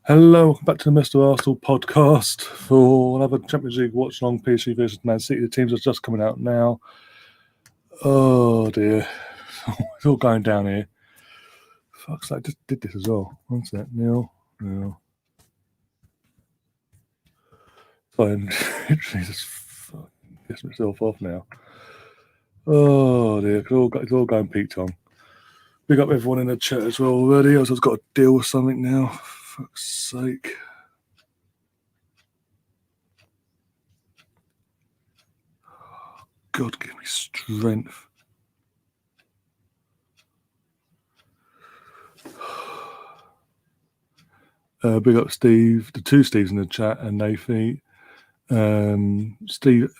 Hello, welcome back to the Mr. Arsenal podcast for another Champions League watch-along. PSG versus Man City. The teams are just coming out now. Oh dear, it's all going down here. Fuck's sake, I just did this as well. One sec, nil. Fine, literally just fucking piss myself off now. Oh dear, it's all going peak tongue. Big up everyone in the chat as well already. I've got to deal with something now. For fuck's sake. God, give me strength. Big up Steve, the two Steves in the chat, and Nathan. Steve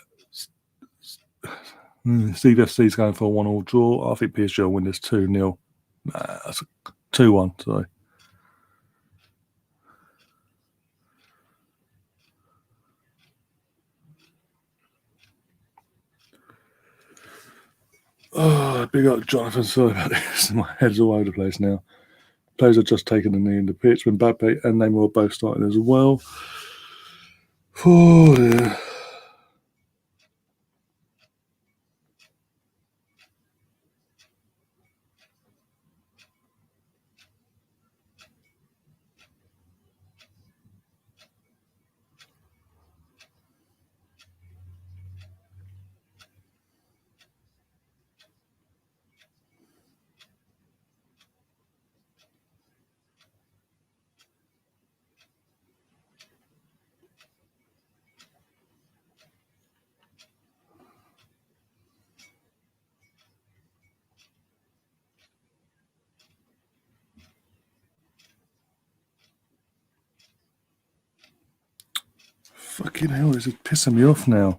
FC's going for a 1-1 draw. I think PSG will win this 2-0. That's a 2-1, sorry. Oh, big up Jonathan. Sorry about this. My head's all over the place now. Players have just taken the knee in the pitch when Mbappe and Neymar are both starting as well. Oh, dear. Fucking hell, this is pissing me off now.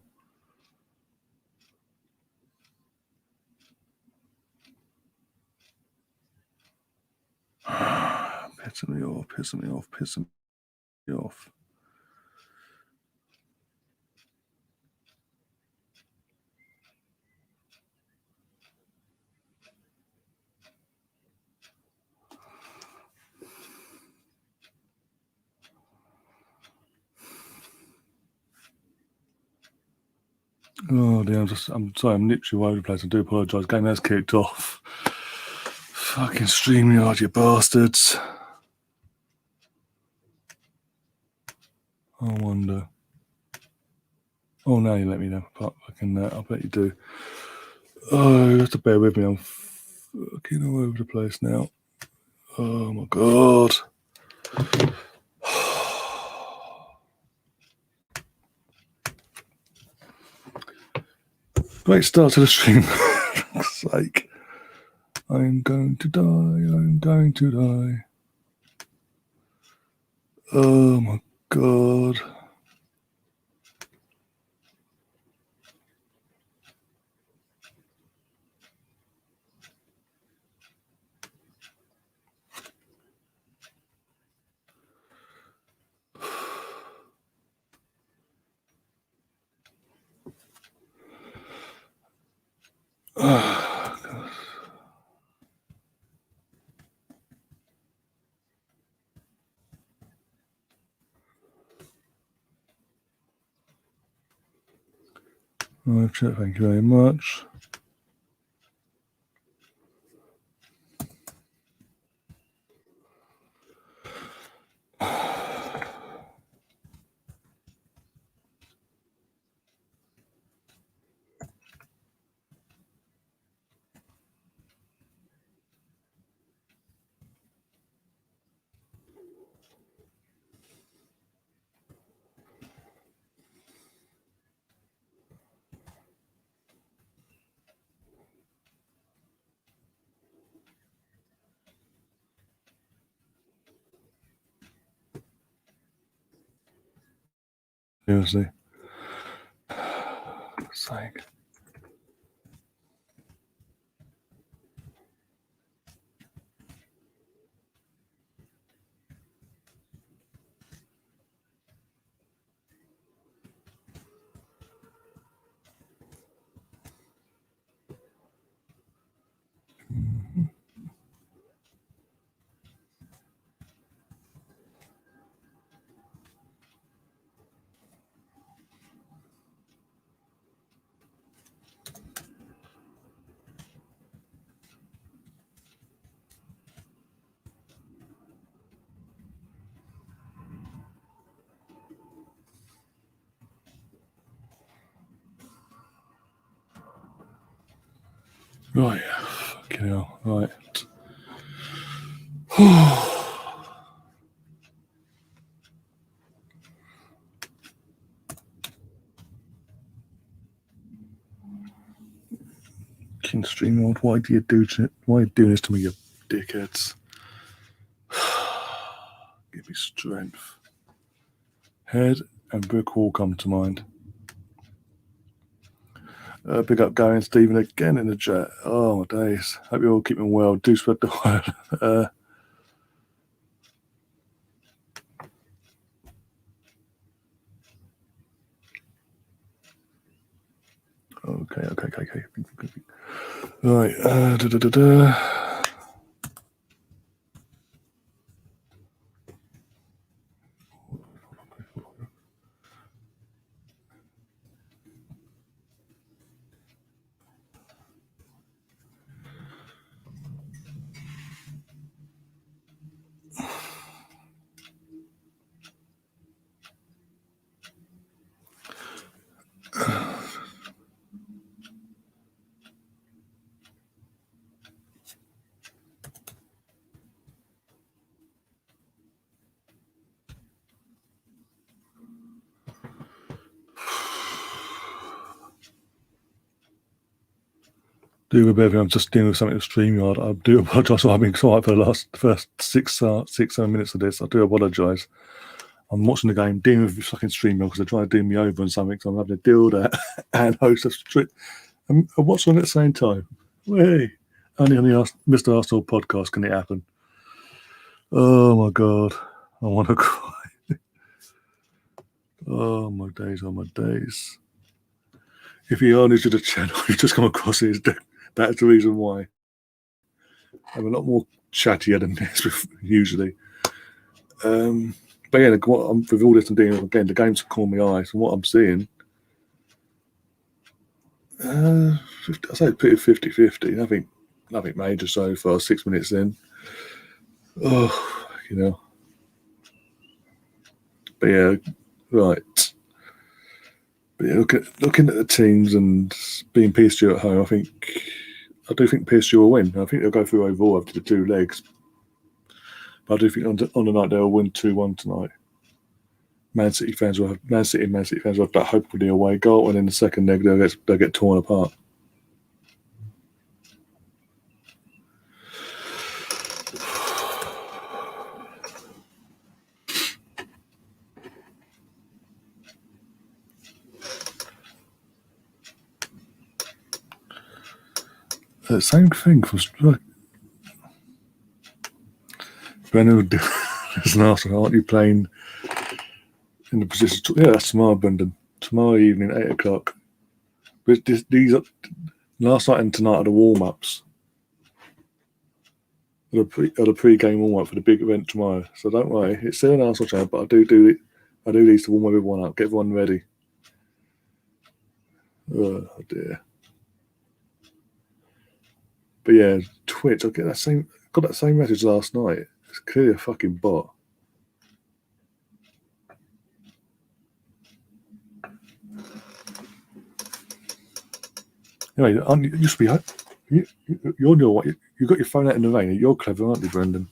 Pissing me off. Oh dear, I'm sorry, I'm literally all over the place. I do apologise. Game has kicked off. Fucking StreamYard, you bastards. I wonder. Oh, now you let me know. I bet you do. Oh, you have to bear with me. I'm fucking all over the place now. Oh my god. Great start to the stream. For fuck's sake. I'm going to die. Oh my god. Oh, god. Live chat, thank you very much. Seriously. Sake. Right. Fucking hell. Right. King StreamYard, why are you doing this to me, you dickheads? Give me strength. Head and brick wall come to mind. Big up Gary and Stephen again in the chat. Oh my days. Hope you're all keeping well. Do spread the word. Okay. Right. Do a bit. I'm just dealing with something with StreamYard. I do apologise for having been quiet for the first 6-7 minutes of this. I do apologise. I'm watching the game, dealing with fucking StreamYard because they're trying to do me over and something, so I'm having to deal with that and host a stream. And watch on at the same time. Hey, only on the Mr. Arsenal podcast can it happen. Oh my god, I want to cry. Oh my days. If you are new to the channel, you just come across it. That's the reason why. I'm a lot more chattier than this usually. But yeah, with all this I'm doing, again, the game's caught my eyes, and what I'm seeing, I say pretty 50-50. Nothing major so far. 6 minutes in. Oh, you know. But yeah, right. But yeah, looking at the teams and being PSG at home, I do think PSG will win. I think they'll go through overall after the 2 legs. But I do think on the night they'll win 2-1 tonight. Man City fans will have that hope for the away goal, and in the second leg they'll get torn apart. The same thing for Brennan would do as an Arsenal. Aren't you playing in the position? Yeah, that's tomorrow, Brendan. Tomorrow evening, 8:00. But these last night and tonight are the warm-ups. Are the pre-game warm-up for the big event tomorrow. So don't worry, it's still an Arsenal channel, but I do these to warm everyone up, get everyone ready. Oh dear. But yeah, Twitch. I got that same message last night. It's clearly a fucking bot. Anyway, you used to be. You're you got your phone out in the rain. You're clever, aren't you, Brendan?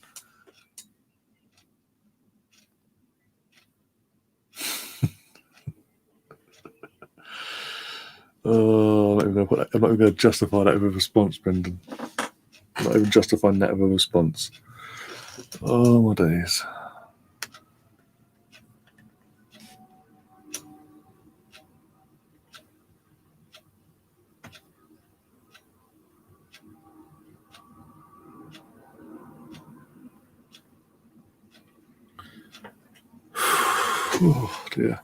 Oh, I'm not even going to justify that with a response, Brendan. I'm not even justifying that with a response. Oh my days. Oh dear.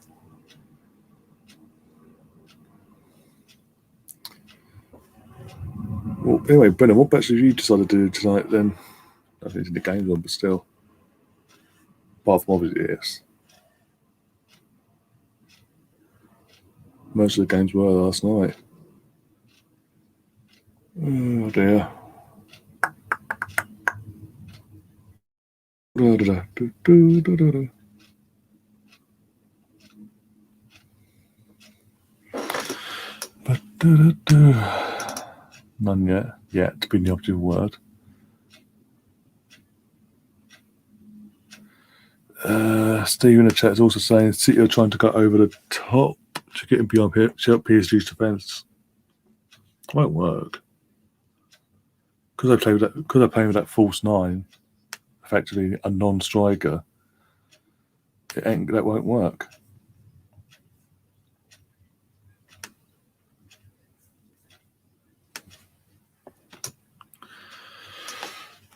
Well, anyway, Brendan, what bets have you decided to do tonight then? I think it's the game's on, but still. Apart from obviously, yes. Most of the games were last night. Oh dear. None yet. Yet being the operative word. Steve in the chat is also saying City are trying to go over the top to get him beyond PSG's defence. It won't work because they play with that. Because they're playing with that false nine, effectively a non-striker. That won't work.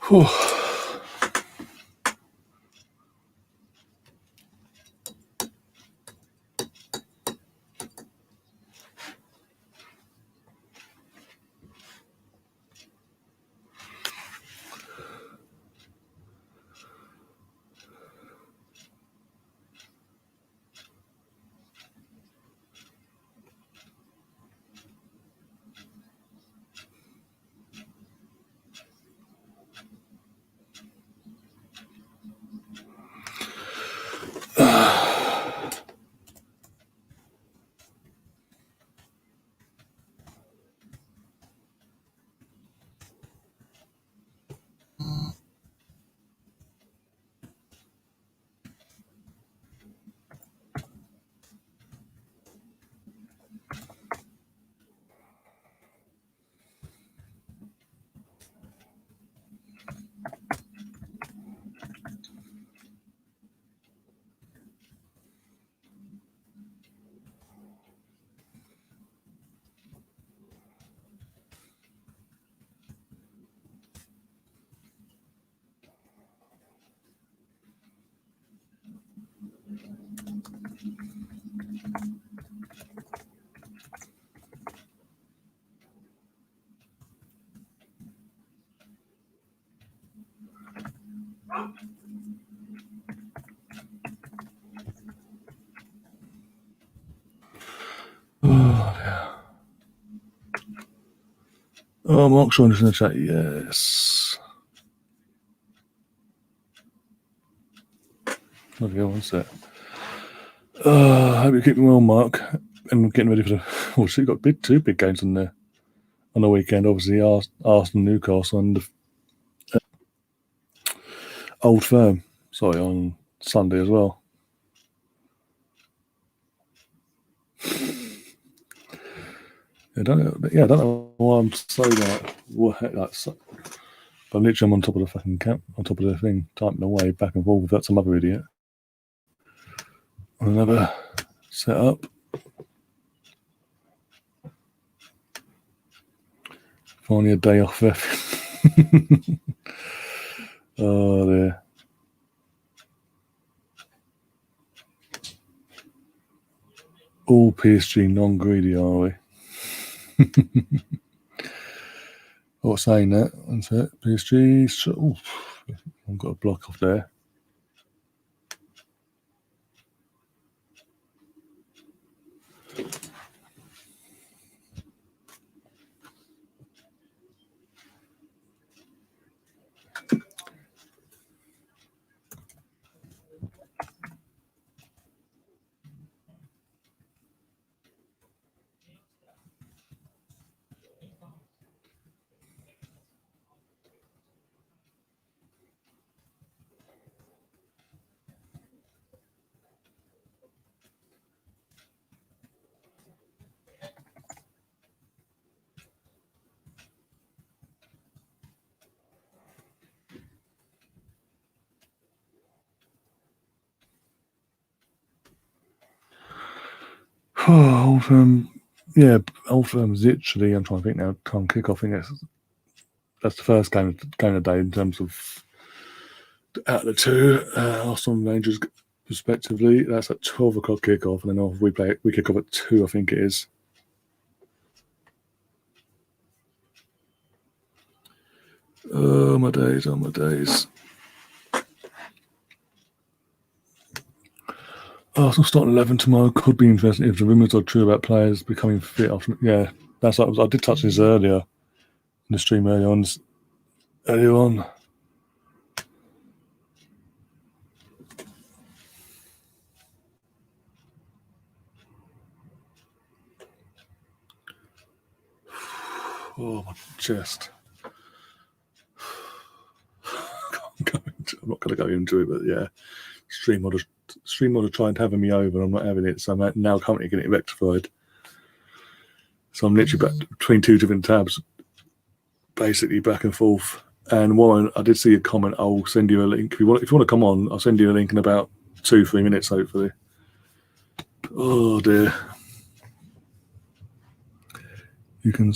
Whew. Oh, Mark's joined us in the chat. Yes. Bloody hell, what's that? I hope you're keeping well, Mark. And getting ready for the. Oh, so you've got two big games on there on the weekend. Obviously, Arsenal, Newcastle, and Old Firm. Sorry, on Sunday as well. I don't know why I'm so but literally I'm on top of the fucking camp, on top of the thing, typing away back and forth without some other idiot. Another set up. Finally a day off there. Oh dear. All PSG non-greedy, are we? Oh, saying that, that's it. PSG. I've got a block off there. Old Firm, Old Firm's literally. I'm trying to think now. Time kick off. I think that's the first game of the day in terms of out of the two. Arsenal and Rangers, respectively. That's at 12 o'clock kick off, and then we kick off at 2. I think it is. Oh my days! Oh my days! Arsenal starting 11 tomorrow could be interesting if the rumours are true about players becoming fit. That's what I did touch this earlier in the stream earlier on. Oh, my chest. I'm not going to go into it, but yeah, Stream are trying to have me over. I'm not having it, so I'm now currently getting it rectified. So I'm literally back between two different tabs, basically back and forth. And Warren, I did see a comment. I'll send you a link if you want to come on. I'll send you a link in about 2-3 minutes, hopefully. Oh dear. You can.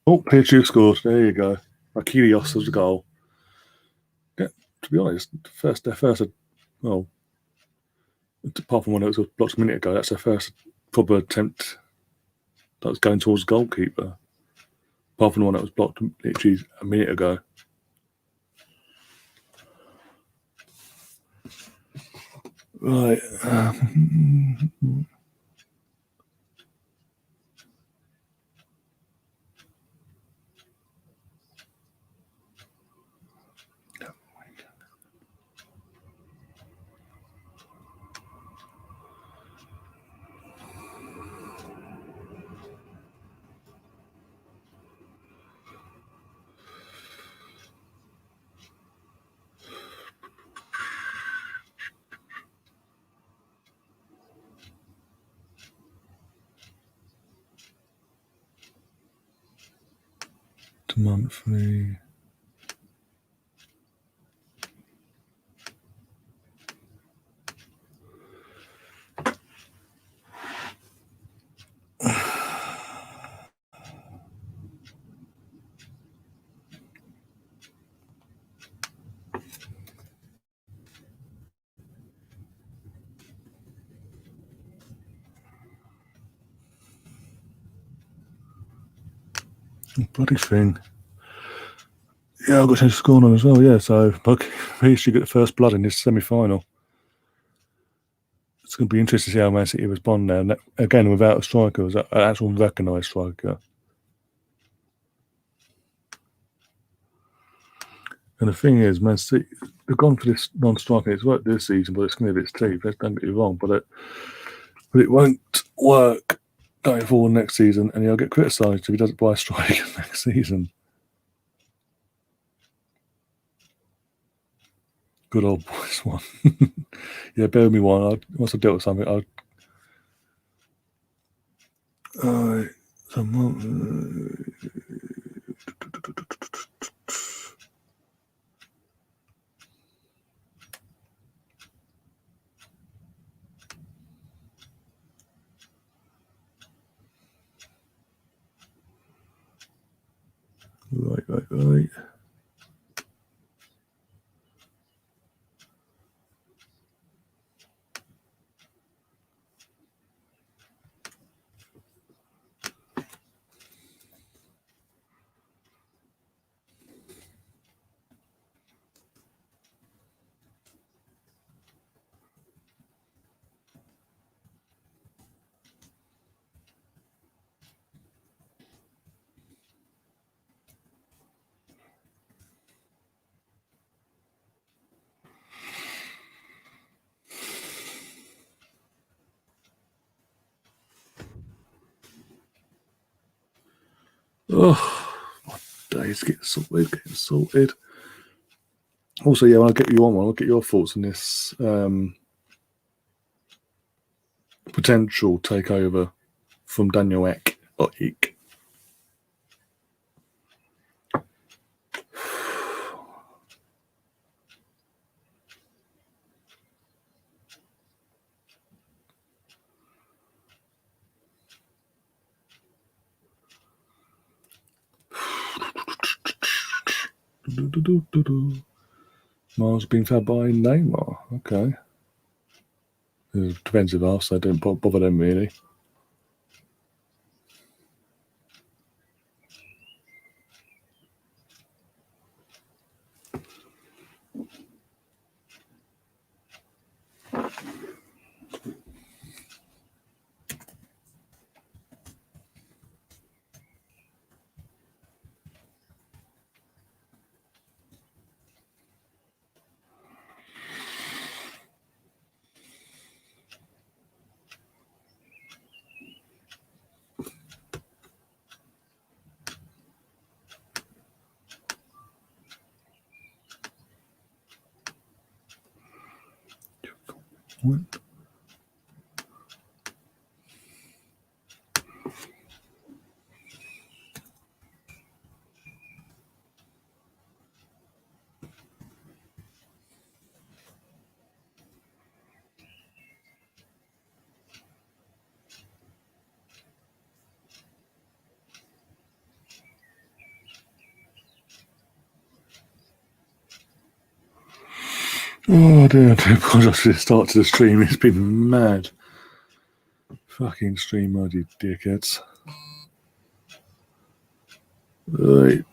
Oh, PSG scored. There you go. Akilios has a goal. Yeah, to be honest, their first, well, apart from one that was blocked a minute ago, that's their first proper attempt that was going towards the goalkeeper. Apart from the one that was blocked literally a minute ago. Right. Monthly. Bloody thing. Yeah, I've got to change the score on as well. Yeah, so PSG get the first blood in this semi-final. It's going to be interesting to see how Man City respond now. And again, without a striker, an actual recognised striker. And the thing is, Man City, they've gone for this non-striker. It's worked this season, but it's going to be its teeth. Don't get me wrong, but it won't work going forward next season, and he'll get criticised if he doesn't buy a striker next season. Good old boys one. Yeah, bear with me one. Once I dealt with something, right. Right. Oh, my days, getting sorted. Also, yeah, when I get you on one, I'll get your thoughts on this potential takeover from Daniel Ek or Eek. Miles being fed by Neymar. Okay. It's a defensive half, so I don't bother them really. What? Oh dear, I do apologise for the start to the stream. It's been mad. Fucking stream mode, you dickheads. Right.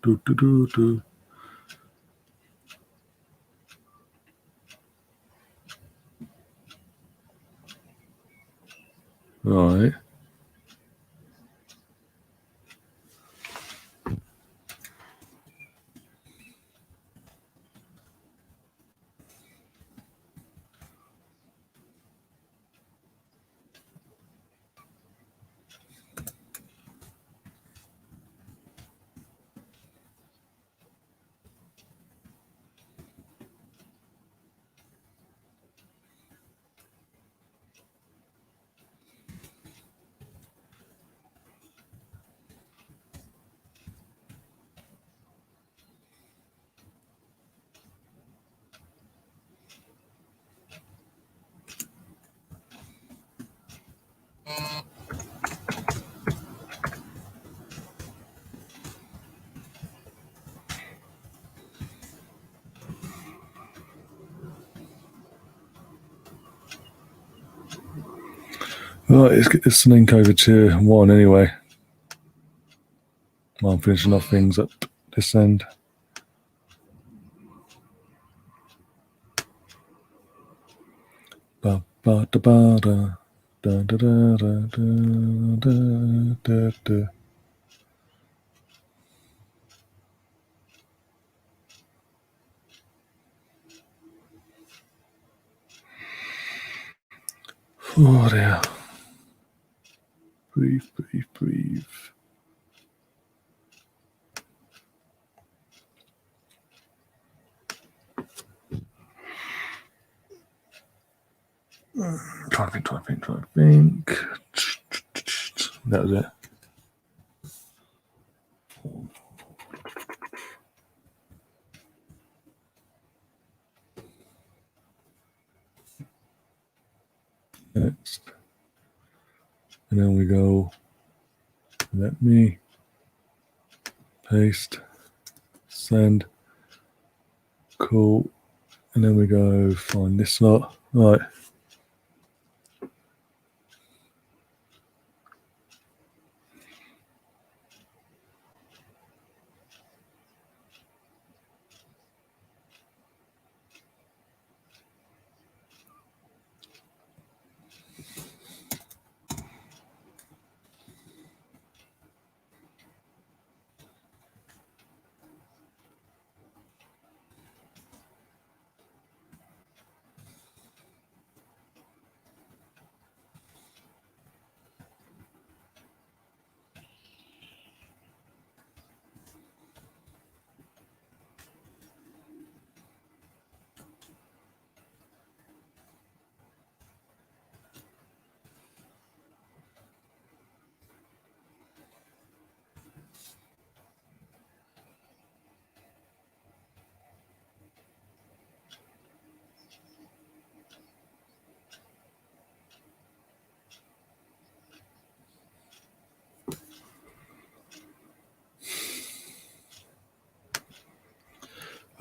Do. Right. Right, let's get this link over to one anyway. While I'm finishing off things at this end. Ba ba da ba da da da da da da da da. Oh dear. Breathe. Try to think. That was it. Next. And then we go, let me paste, send, cool. And then we go find this slot. Right.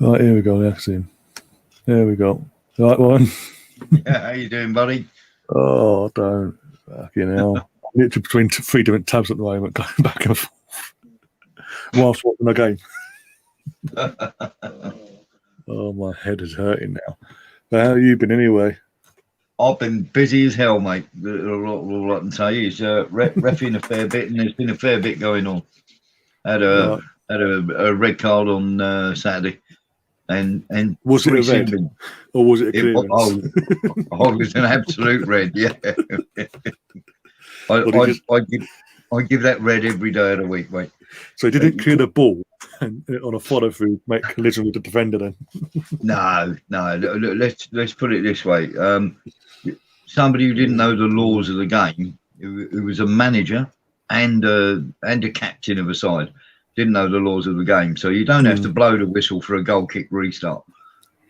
Right, here we go, Maxine. There we go. Right one. Yeah, how you doing, buddy? Oh, don't. Fucking hell. Literally between three different tabs at the moment, going back and forth. Whilst watching the game. Oh, my head is hurting now. But how have you been anyway? I've been busy as hell, mate. All I can say is reffing a fair bit, and there's been a fair bit going on. Had a red card on Saturday, and was it a red or was it a clearance? I was an absolute red. Yeah, I give that red every day of the week, mate. So he didn't clear the ball and, on a follow through, make collision with the defender. Then No. Let's put it this way. Somebody who didn't know the laws of the game, who was a manager and a captain of a side, didn't know the laws of the game. So you don't have to blow the whistle for a goal kick restart.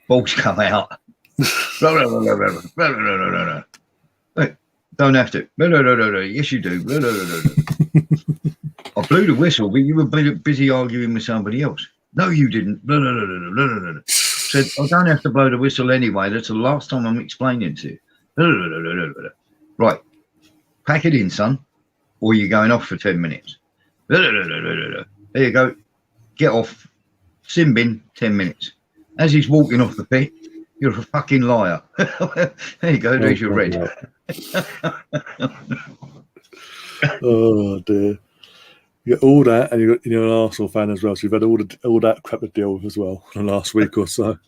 Balls come out. Don't have to. Yes, you do. I blew the whistle, but you were busy arguing with somebody else. No, you didn't. Said, I don't have to blow the whistle anyway. That's the last time I'm explaining to you. Right. Pack it in, son, or you're going off for 10 minutes. There you go. Get off. Sin bin, 10 minutes. As he's walking off the pitch, you're a fucking liar. There you go. There's your red. Oh dear. You got all that, and you're an Arsenal fan as well. So you've had all that crap to deal with as well in the last week or so.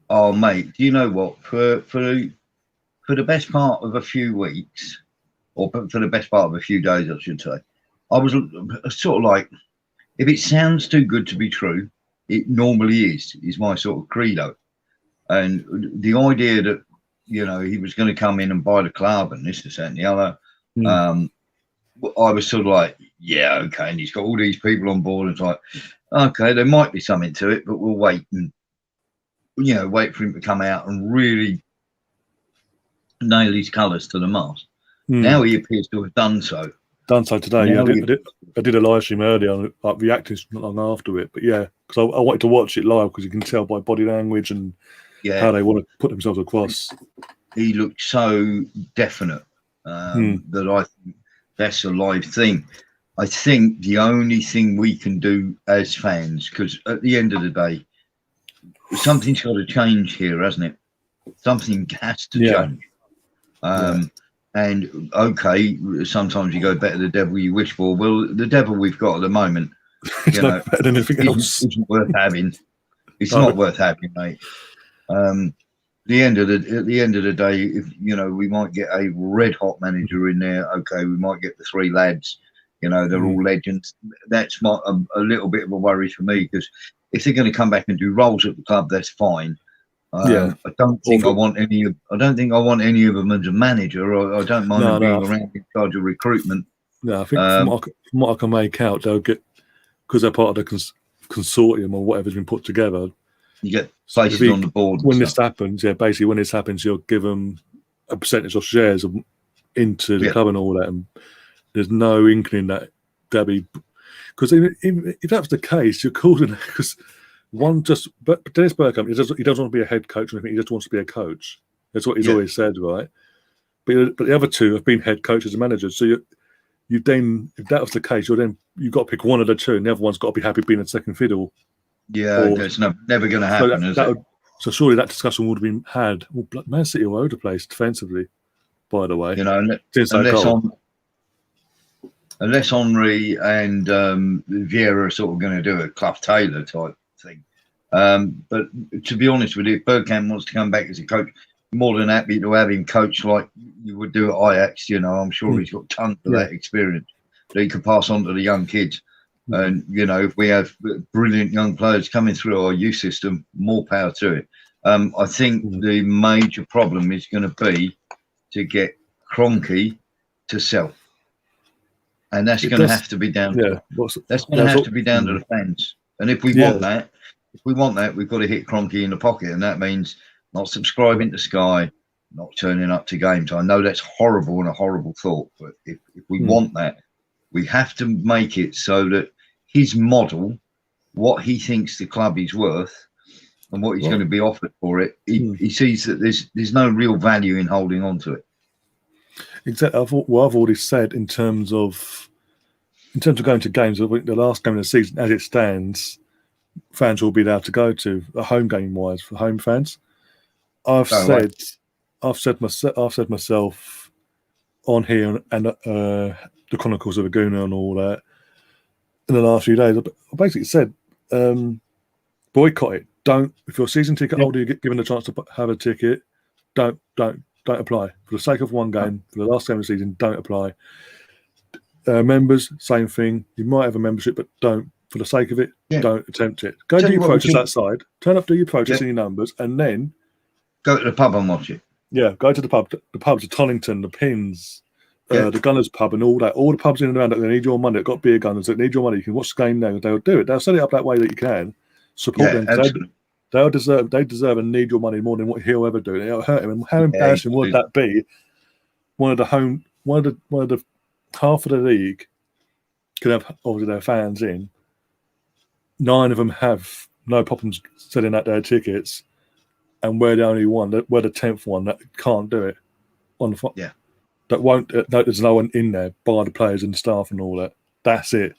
Oh, mate, do you know what? For the best part of a few weeks, or for the best part of a few days, I should say, I was sort of like, if it sounds too good to be true, it normally is my sort of credo. And the idea that, you know, he was going to come in and buy the club and this and the other, I was sort of like, yeah, okay. And he's got all these people on board. And it's like, okay, there might be something to it, but we'll wait and, you know, wait for him to come out and really nail his colours to the mast. Now he appears to have done so. Today. Yeah, I did a live stream earlier, like reacting not long after it. But yeah, because I wanted to watch it live because you can tell by body language and how they want to put themselves across. He looked so definite that I think that's a live thing. I think the only thing we can do as fans, because at the end of the day, something's got to change here, hasn't it? Something has to change. And okay, sometimes you go better the devil you wish for. Well, the devil we've got at the moment, you know, better than anything else. Isn't worth having. It's not worth having, mate. At the end of the day, if you know, we might get a red hot manager in there. Okay, we might get the three lads. You know, they're all legends. That's a little bit of a worry for me, because if they're going to come back and do roles at the club, that's fine. I don't think I want any of them as a manager. Or I don't mind them being around in charge of recruitment. No, I think from what I can make out, they'll get, because they're part of the consortium or whatever's been put together. You get places on the board. When this happens, basically when this happens, you'll give them a percentage of shares into the club and all that. And there's no inkling that they'll be, because if that's the case, you're calling, because but Dennis Bergkamp, he doesn't want to be a head coach or anything. He just wants to be a coach. That's what he's always said, right? But the other two have been head coaches and managers. So you then, if that was the case, you've got to pick one of the two, and the other one's got to be happy being a second fiddle. Yeah, that's never going to happen. So surely that discussion would have been had. Well, Man City all over the place defensively, by the way. You know, unless Henry and Vieira are sort of going to do a Clough Taylor type thing. But to be honest with you, if Bergkamp wants to come back as a coach, more than happy to have him coach like you would do at Ajax. You know, I'm sure he's got tons of that experience that he could pass on to the young kids. And, you know, if we have brilliant young players coming through our youth system, more power to it. I think the major problem is going to be to get Kroenke to sell. And that's going to have to be down to the fans. And if we want that, we've got to hit Kroenke in the pocket. And that means not subscribing to Sky, not turning up to games. I know that's horrible and a horrible thought, but if we want that, we have to make it so that his model, what he thinks the club is worth and what he's going to be offered for it, he sees that there's no real value in holding on to it. Exactly. I've already said in terms of going to games, I think the last game of the season, as it stands, fans will be allowed to go to a home game wise for home fans. I've said myself on here and the Chronicles of Laguna and all that in the last few days. I basically said boycott it. Don't, if you're a season ticket holder, you get given a chance to have a ticket. Don't apply for the sake of one game, for the last game of the season. Don't apply. Members, same thing. You might have a membership, but don't, for the sake of it, don't attempt it. Go do your protest outside. Turn up, do your protest in your numbers, and then go to the pub and watch it. Yeah, go to the pub. The pubs, the Tollington, the Pins, the Gunners pub, and all that. All the pubs in and around that they need your money. They've got beer gunners that need your money. You can watch the game now. They'll do it. They'll set it up that way that you can. Support them. They deserve and need your money more than what he'll ever do. It'll hurt him. And how embarrassing would that be? One of the half of the league can have obviously their fans in. 9 of them have no problems selling out their tickets, and we're the only one. We're the 10th one that can't do it. That won't. There's no one in there, bar the players and the staff and all that. That's it.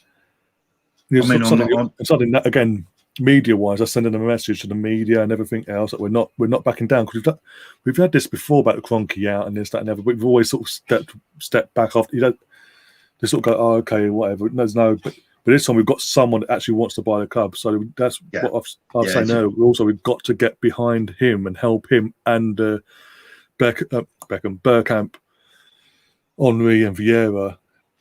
Something that again, media-wise, I'm sending them a message to the media and everything else that we're not backing down, because we've had this before about the Kroenke out and this, that, and everything. We've always sort of stepped back off. They sort of go, oh, okay, whatever. There's no, but this time we've got someone that actually wants to buy the club. So that's what I've saying now. We've got to get behind him and help him and Beckham, Bergkamp, Henry and Vieira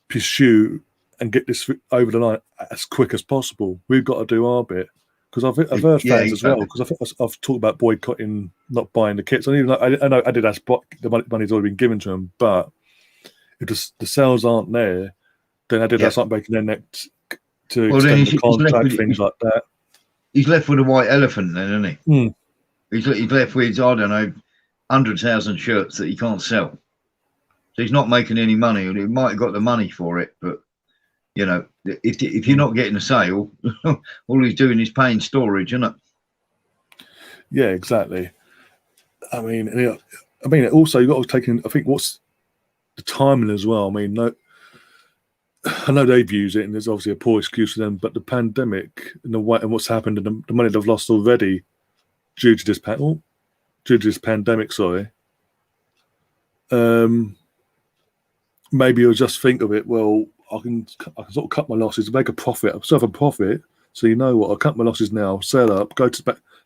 pursue and get this over the line as quick as possible. We've got to do our bit, because I've heard fans as well, because I've talked about boycotting, not buying the kits. And even I know Adidas, the money's already been given to them, but if the sales aren't there, then Adidas aren't making their neck to extend the contract, things like that. He's left with a white elephant then, isn't he? He's left with, I don't know, 100,000 shirts that he can't sell. So he's not making any money, and he might have got the money for it, but you know, if you're not getting a sale, all he's doing is paying storage, isn't it? Yeah, exactly. I mean, also you've got to take in, I think, what's the timing as well. I mean, I know they've used it, and there's obviously a poor excuse for them, but the pandemic and what's happened and the money they've lost already due to this pandemic, sorry. Maybe you'll just think of it, well, I can sort of cut my losses, make a profit. I'll serve a profit, so you know what? I'll cut my losses now, sell up,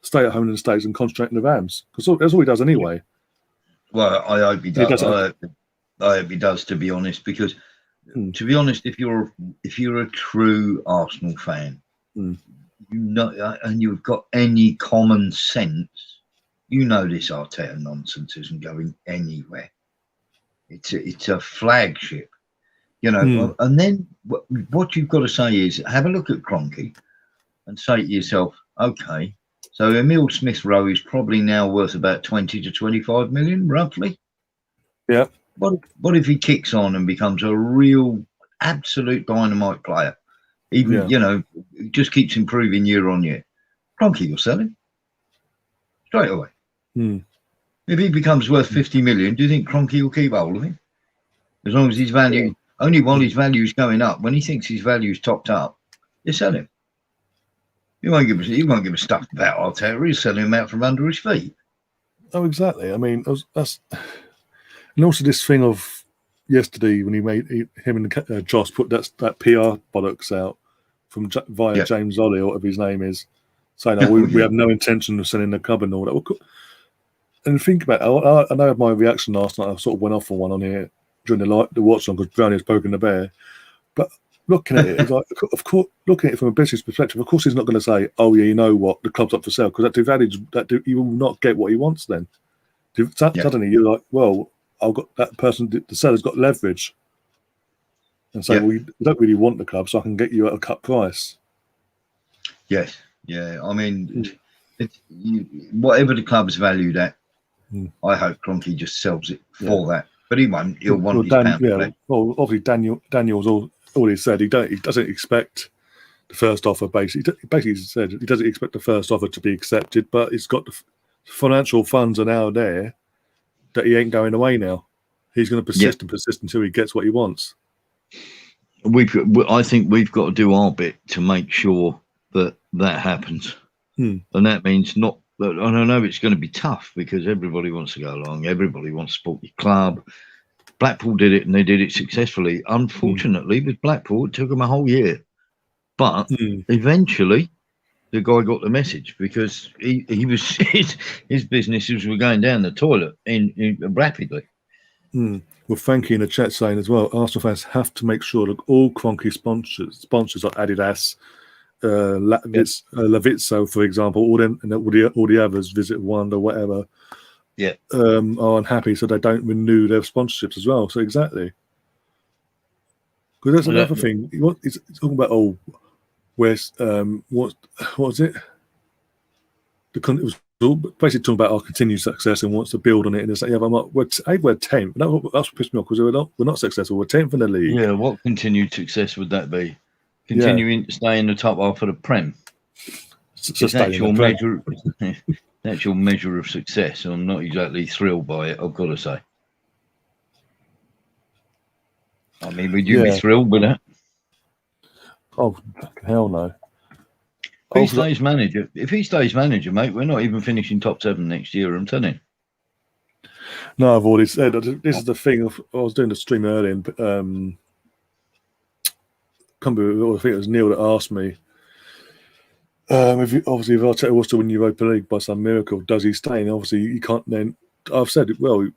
stay at home in the States and concentrate on the Rams, because that's all he does anyway. Well, I hope he does. I hope he does, to be honest, because to be honest, if you're a true Arsenal fan, you know, and you've got any common sense, you know this Arteta nonsense isn't going anywhere. It's a flagship, you know. And then what you've got to say is, have a look at Kroenke and say to yourself, okay, so Emile Smith Rowe is probably now worth about 20 to 25 million, roughly. Yeah. What if he kicks on and becomes a real absolute dynamite player? Even you know, just keeps improving year on year. Kroenke will sell him straight away. If he becomes worth 50 million, do you think Kroenke will keep hold of him? As long as his value, only while his value is going up, when he thinks his value is topped up, you sell him. He won't give a stuff about Arteta. He'll sell him out from under his feet. Oh, exactly. I mean, that's, and also this thing of yesterday when him and Joss put that PR bollocks out via James Ollie or whatever his name is, saying, "Oh, we have no intention of selling the club and all that." And think about it, I know my reaction last night. I sort of went off on one on here during the watch on because Brownie was poking the bear. But looking at it, it's like, of course, looking at it from a business perspective, of course he's not going to say, "Oh yeah, you know what, the club's up for sale," because he will not get what he wants. Then suddenly you're like, "Well, I've got that person. The seller's got leverage," and say, "Well, you don't really want the club, so I can get you at a cut price." Yes, yeah. I mean, whatever the club's valued at. I hope Kroenke just sells it for that, but he won't. He'll want his pound back. Well, obviously Daniel's all he said. He doesn't expect the first offer. Basically said he doesn't expect the first offer to be accepted, but he's got the financial funds are now there that he ain't going away now. He's going to persist and persist until he gets what he wants. I think we've got to do our bit to make sure that happens, and that means not. But I know it's going to be tough because everybody wants to go along. Everybody wants to support your club. Blackpool did it, and they did it successfully. Unfortunately, with Blackpool, it took them a whole year. But eventually, the guy got the message because he was his businesses were going down the toilet in rapidly. Well, Frankie in the chat saying as well, Arsenal fans have to make sure that all Kroenke sponsors like Adidas, Lavizzo, for example, all the others, Visit One or whatever, are unhappy, so they don't renew their sponsorships as well. So exactly, because that's another thing. He's talking about where's what was it? It was basically talking about our continued success and wants to build on it. And it's like, yeah, but we're 10th. That's what pissed me off, because we're not successful. We're 10th in the league. Yeah, what continued success would that be? Continuing to stay in the top half of the Prem. It's actual measure of success. I'm not exactly thrilled by it, I've got to say. I mean, would you be thrilled with that? Oh, hell no. If he stays manager, mate, we're not even finishing top 7 next year, I'm telling you. No, I've already said, this is the thing. I was doing the stream earlier, and I think it was Neil that asked me, if Arteta was to win Europa League by some miracle, does he stay? And obviously, you can't then. I've said, well, if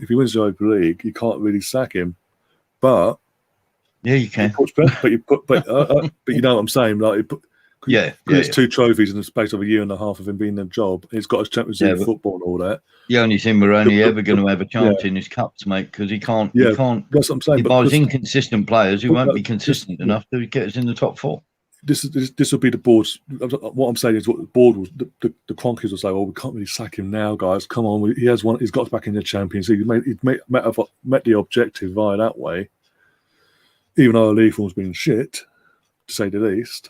he wins the Europa League, you can't really sack him. But yeah, you can. But you know what I'm saying, like. It's 2 trophies in the space of a year and a half of him being in the job. He's got his Champions League football and all that. The only thing we're only ever going to have a chance in is cups, mate, because he can't. That's what I'm saying. He buys inconsistent players who won't be consistent enough to get us in the top 4. This will be the board's. What I'm saying is, what the board will, the Kroenkes will say, "Well, we can't really sack him now, guys. Come on, he has one. He's got us back in the Champions League. He's met the objective via that way. Even though our league form's been shit, to say the least."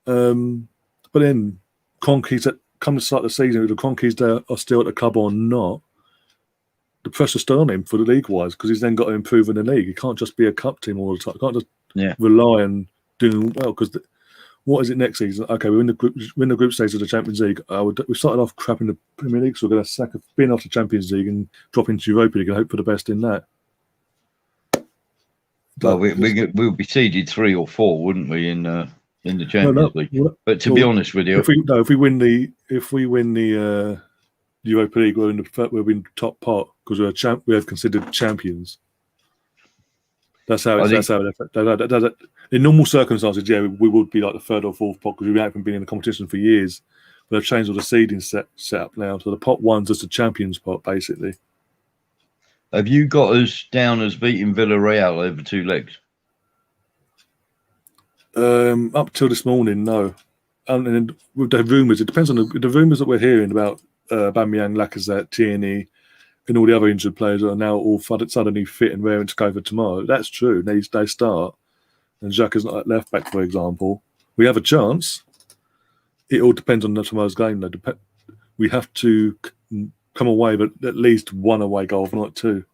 But then Kroenkes that come to start the season, the Kroenkes there are still at the club or not, the pressure's still on him for the league wise, because he's then got to improve in the league. He can't just be a cup team all the time. He can't just rely on doing well, because what is it next season? Okay, we're in the group stage of the Champions League. We started off crap in the Premier League, so we're going to sack being off the Champions League and drop into Europa League and hope for the best in that. Well, we'll be seeded 3 or 4, wouldn't we, in the Champions League? But to be honest with you, if we win the Europa League, we'll be in the top part, because we have considered champions. That's how. In normal circumstances, we would be like the 3rd or 4th pot, because we haven't been in the competition for years. But they've changed all the seeding set up now, so the pot 1's just a champions pot, basically. Have you got us down as beating Villarreal over 2 legs? Up till this morning, no. And with the rumours, it depends on the rumours that we're hearing about Aubameyang, Lacazette, Tierney, and all the other injured players that are now all suddenly fit and raring to go for tomorrow. That's true. They start. And Jacques is not at left back, for example. We have a chance. It all depends on tomorrow's game, though. We have to come away with at least 1 away goal, if not 2.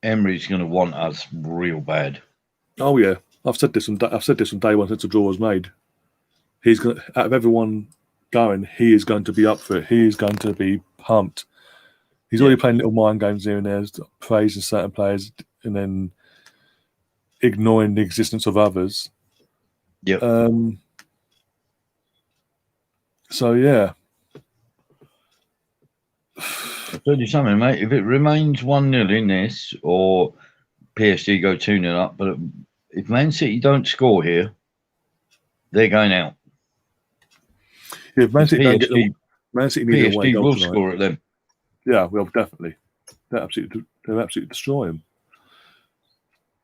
Emery's going to want us real bad. Oh yeah, I've said this from day one since the draw was made. He's going, out of everyone going, he is going to be up for it. He is going to be pumped. He's already playing little mind games here and there, praising certain players and then ignoring the existence of others. Yep. So yeah. I'll tell you something, mate. If it remains 1-0 in this, or PSG go 2-0 up, but if Man City don't score here, they're going out. Yeah, if Man City don't get them, Man City need a away goal will tonight. Score at them. Yeah, well, definitely. They'll absolutely destroy him.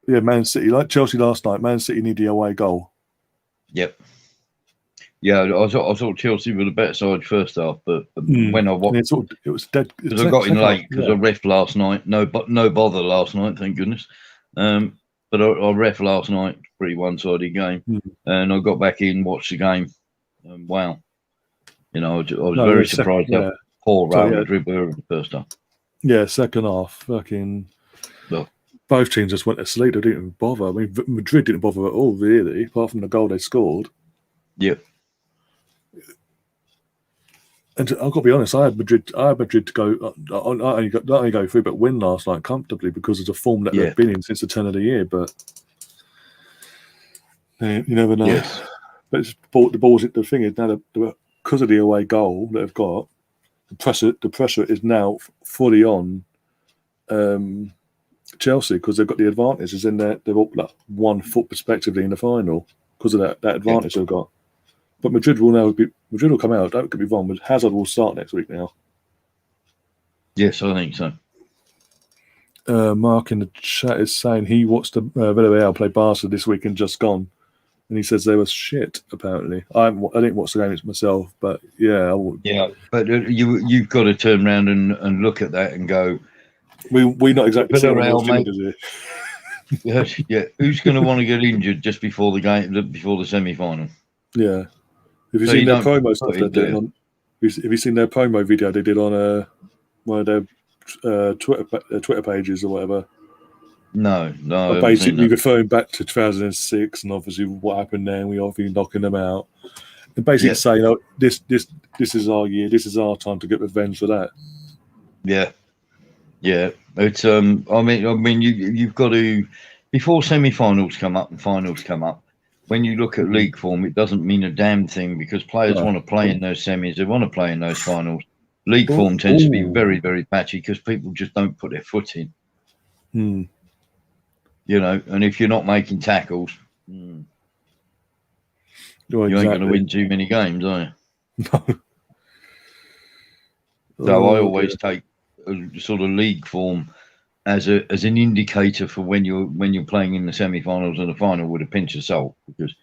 Yeah, Man City, like Chelsea last night, Man City need the away goal. Yep. Yeah, I thought Chelsea were the better side first half, but when I watched, it was dead. Because I got in late because I ref last night. No bother last night, thank goodness. But I ref last night, pretty one-sided game, and I got back in, watched the game. Wow, I was very surprised how poor Real Madrid were in the first half. Yeah, second half, fucking. Well, both teams just went to sleep. They didn't even bother. I mean, Madrid didn't bother at all, really, apart from the goal they scored. Yep. And I've got to be honest, I had Madrid to go. Not only go through, but win last night comfortably because of the form that they've been in since the turn of the year. But you never know. Yes. But the ball's the thing is now because of the away goal that they've got, the pressure is now fully on Chelsea, because they've got the advantage, is in they're all like 1 foot respectively in the final because of that advantage they've got. But Madrid will come out. Don't get me wrong, but Hazard will start next week now. Yes, I think so. Mark in the chat is saying he watched the Villarreal play Barca this week and just gone, and he says they were shit. Apparently, I didn't watch the game myself, but yeah, but you've got to turn around and look at that and go, we not exactly Villarreal, mate. Yeah, who's going to want to get injured just before the game, before the semi-final? Yeah, have you seen their promo stuff they're doing on? Have you seen their promo video they did on one of their Twitter pages or whatever? No. Basically referring back to 2006 and obviously what happened there, and we obviously knocking them out. And basically saying, "Oh, this is our year. This is our time to get revenge for that." Yeah. It's I mean, you've got to, before semi-finals come up and finals come up. When you look at league form, it doesn't mean a damn thing because players want to play in those semis. They want to play in those finals. League form tends to be very, very patchy because people just don't put their foot in. You know, and if you're not making tackles, you ain't going to win too many games, are you? No. So I always take a sort of league form as an indicator for when you're playing in the semi-finals and the final with a pinch of salt, because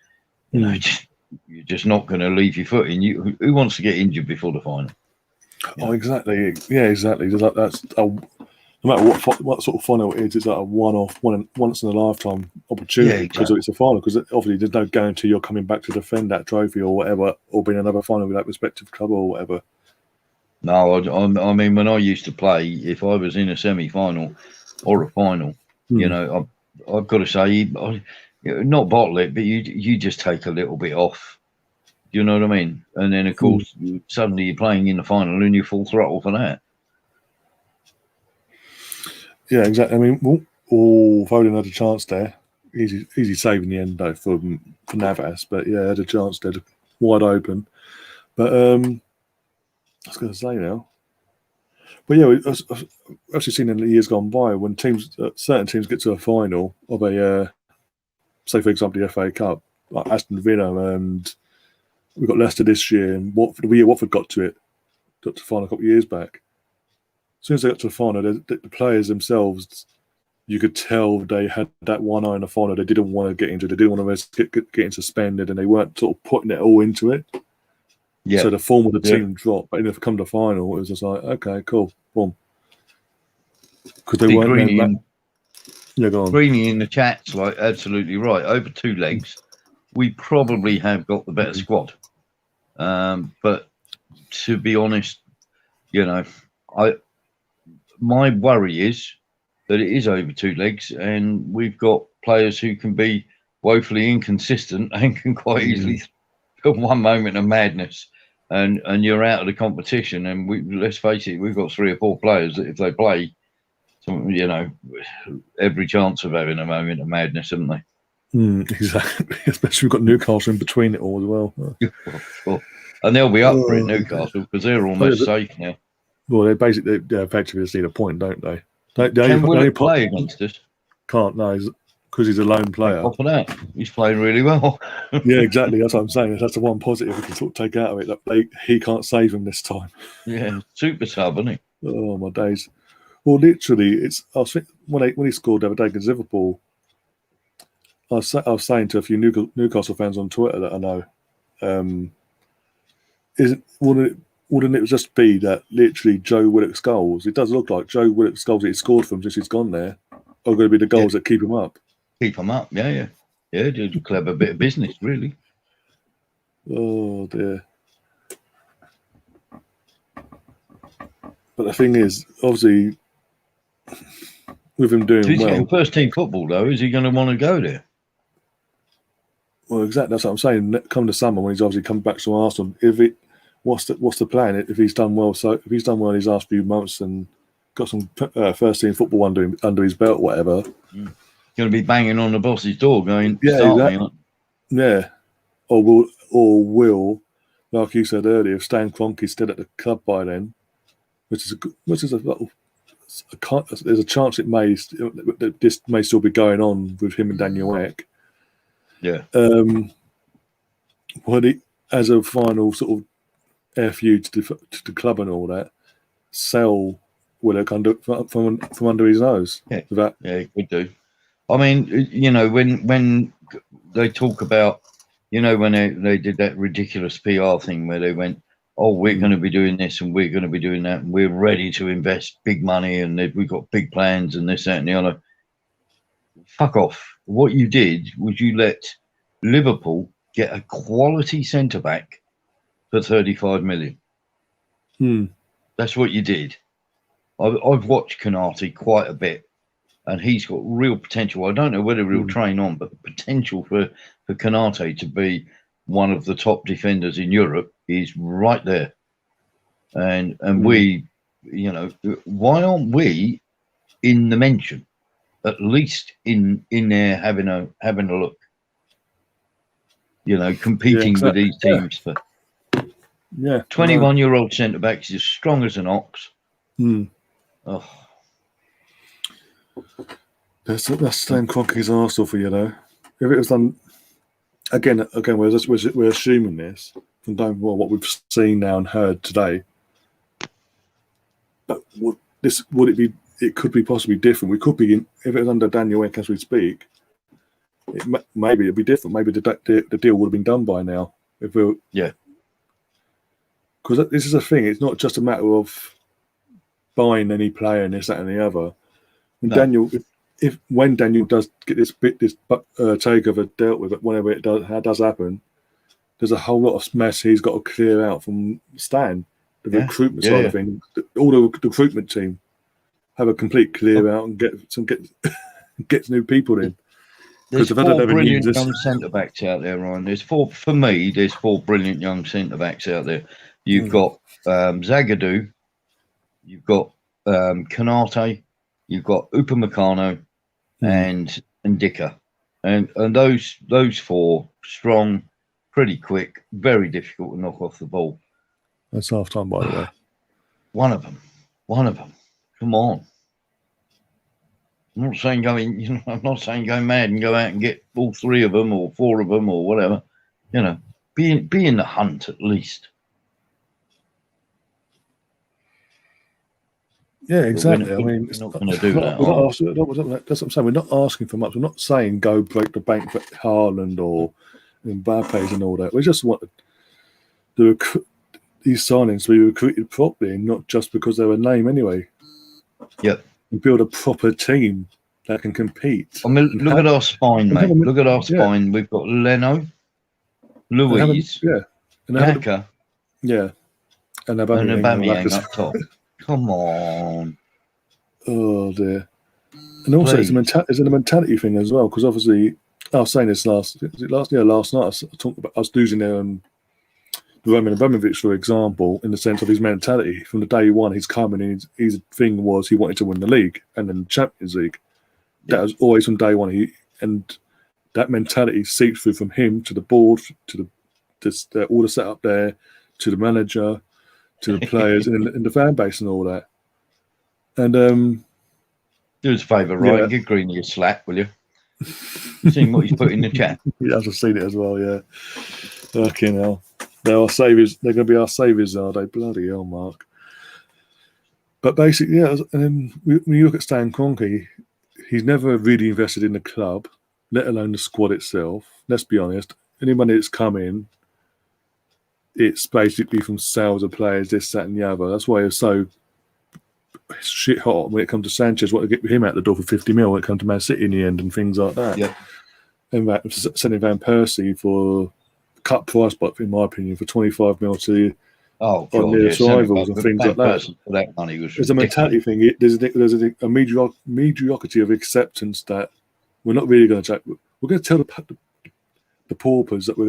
you know you're just not going to leave your foot in. Who wants to get injured before the final? Oh, exactly. Yeah, exactly. That's no matter what sort of final it is, it's like a once in a lifetime opportunity because it's a final. Because obviously there's no guarantee you're coming back to defend that trophy or whatever, or being another final with that respective club or whatever. No, I mean, when I used to play, if I was in a semi-final or a final, you know, I've got to say, not bottle it, but you just take a little bit off. You know what I mean? And then, of course, suddenly you're playing in the final and you're full throttle for that. Yeah, exactly. I mean, Foden had a chance there. Easy save in the end, though, for Navas. But, yeah, had a chance there, wide open. But I was going to say now. But yeah, I've actually seen in the years gone by when certain teams get to a final of a, say for example, the FA Cup, like Aston Villa, and we got Leicester this year, and Watford got to the final a couple of years back. As soon as they got to the final, the players themselves, you could tell they had that one eye in the final. They didn't want to get into it. They didn't want to risk getting suspended, and they weren't sort of putting it all into it. Yeah. So the form of the team dropped, but if it come to the final, it was just like, okay, cool, boom. Because they weren't Greeny in the chat's like absolutely right. Over 2 legs, we probably have got the better squad. But to be honest, you know, my worry is that it is over 2 legs, and we've got players who can be woefully inconsistent and can quite easily put one moment of madness. And you're out of the competition, and let's face it, we've got 3 or 4 players that if they play, you know, every chance of having a moment of madness, haven't they? Exactly. Especially we've got Newcastle in between it all as well. And they'll be up for it, Newcastle, because they're almost safe now. Well, they effectively just need a point, don't they? Can Willett play against us? Can't, no, because he's a lone player. Off of that, he's playing really well. Yeah, exactly. That's what I'm saying. That's the one positive we can sort of take out of it. That he can't save him this time. Yeah, super sub, isn't he? Oh my days! Well, literally, I was thinking, when he scored the other day against Liverpool, I was saying to a few Newcastle fans on Twitter that I know, wouldn't it just be that literally Joe Willock's goals? It does look like Joe Willock's goals that he scored from since he's gone there are going to be the goals that keep him up. Keep him up, yeah. Did a clever bit of business, really. Oh dear. But the thing is, obviously, with him doing well, first team football though, is he going to want to go there? Well, exactly. That's what I'm saying. Come to summer when he's obviously come back to Arsenal, what's the plan? If he's done well, in his last few months and got some first team football under his belt, whatever. Going to be banging on the boss's door, going, yeah, or will, like you said earlier, if Stan Kroenke's still at the club by then, which is a little there's a chance that this may still be going on with him and Daniel Ek. Yeah. As a final sort of FU to the club and all that, sell Willock from under his nose. Yeah, yeah, he could do. I mean, when they talk about, when they did that ridiculous PR thing where they went, oh, we're going to be doing this and we're going to be doing that and we're ready to invest big money and we've got big plans and this, that and the other. Fuck off. What you did was you let Liverpool get a quality centre-back for 35 million. That's what you did. I've watched Konate quite a bit and he's got real potential. I don't know whether he'll train on, but the potential for Konate to be one of the top defenders in Europe is right there. And we, why aren't we in the mention, at least in there having a look, competing with these teams for 21-year-old centre backs as strong as an ox. Oh. That's Stan Kroenke's Arsenal for you, though. If it was done again, we're assuming this from what we've seen now and heard today. But would it be? It could be possibly different. We could be if it was under Daniel Ek as we speak. Maybe it'd be different. Maybe the deal would have been done by now. Because this is a thing. It's not just a matter of buying any player and this, that, and the other. When Daniel does get this takeover dealt with, whenever it does happen, there's a whole lot of mess he's got to clear out from Stan. The recruitment side of things, all the recruitment team have a complete clear out and get new people in. There's 4 brilliant young centre backs out there, Ryan. There's 4 brilliant young centre backs out there. You've got Zagadou, you've got Konate, you've got Upamecano, and Dicker, and those 4 strong, pretty quick, very difficult to knock off the ball. That's half time, by the way. One of them. Come on. I'm not saying go mad and go out and get all 3 of them or 4 of them or whatever. Be in the hunt at least. Yeah, exactly. We're not going to do that. That's what I'm saying. We're not asking for much. We're not saying go break the bank for Haaland or Mbappe and all that. We just want these signings to be recruited properly and not just because they're a name anyway. Yep. And build a proper team that can compete. I mean, look at our spine, mate. Look at our spine. We've got Leno, Luiz, Xhaka, and Aubameyang up top. Come on. Oh dear. And also, it's a mentality thing as well, because obviously, I was saying this last night. I talked about us losing Roman Abramovich, for example, in the sense of his mentality. From the day one, he's coming in. His thing was he wanted to win the league and then the Champions League. That was always from day one. And that mentality seeps through from him to the board, to all the setup there, to the manager, to the players, and the fan base and all that. And do us a favour, Ryan. Give Greeny a slap, will you? Seen what he's put in the chat. Yeah, I've seen it as well. Yeah. Fucking hell. They're our saviours. They're going to be our saviours, are they? Bloody hell, Mark. But basically, and when you look at Stan Kroenke, he's never really invested in the club, let alone the squad itself. Let's be honest. Any money that's come in, it's basically from sales of players, this, that, and the other. That's why he was so shit hot when it comes to Sanchez. What to get him out the door for 50 mil when it comes to Man City in the end and things like that. Yeah. And sending Van Persie for cut price, but in my opinion, for 25 mil to rivals and things like that. For that money was there's a mentality thing. There's a mediocrity of acceptance that we're not really going to. We're going to tell the paupers that we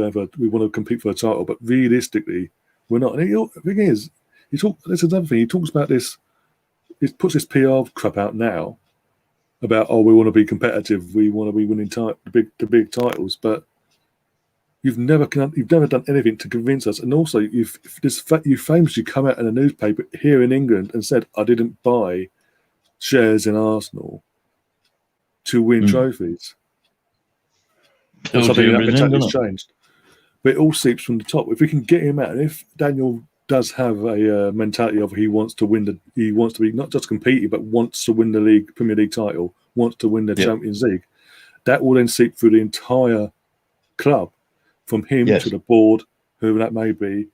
want to compete for a title, but realistically, we're not. And the thing is, there's another thing. He talks about this. He puts this PR crap out now about we want to be competitive, we want to be winning the big titles, but you've never done anything to convince us. And also, you famously come out in a newspaper here in England and said, I didn't buy shares in Arsenal to win trophies. Still Something doing that Brazil, mentality's doesn't it? changed. But it all seeps from the top. If we can get him out, and if Daniel does have a mentality of he wants to win he wants to be not just competing, but wants to win the Premier League title, wants to win the Champions League, that will then seep through the entire club, from him to the board, whoever that may be,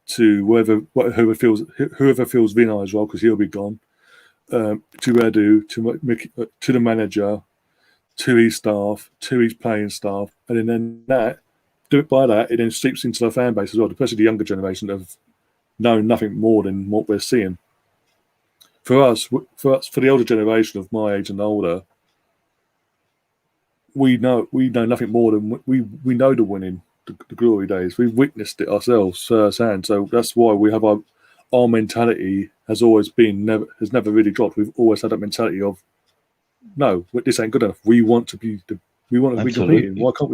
to whoever fills Vinay's role, because he'll be gone, to Edu, to the manager, to his staff, to his playing staff, and then that it then seeps into the fan base as well, especially the younger generation that have known nothing more than what we're seeing. For the older generation of my age and older, we know nothing more than we know the winning, the glory days. We've witnessed it ourselves firsthand. So that's why we have our mentality has never really dropped. We've always had that mentality of, no, this ain't good enough. We want to be competing. Why can't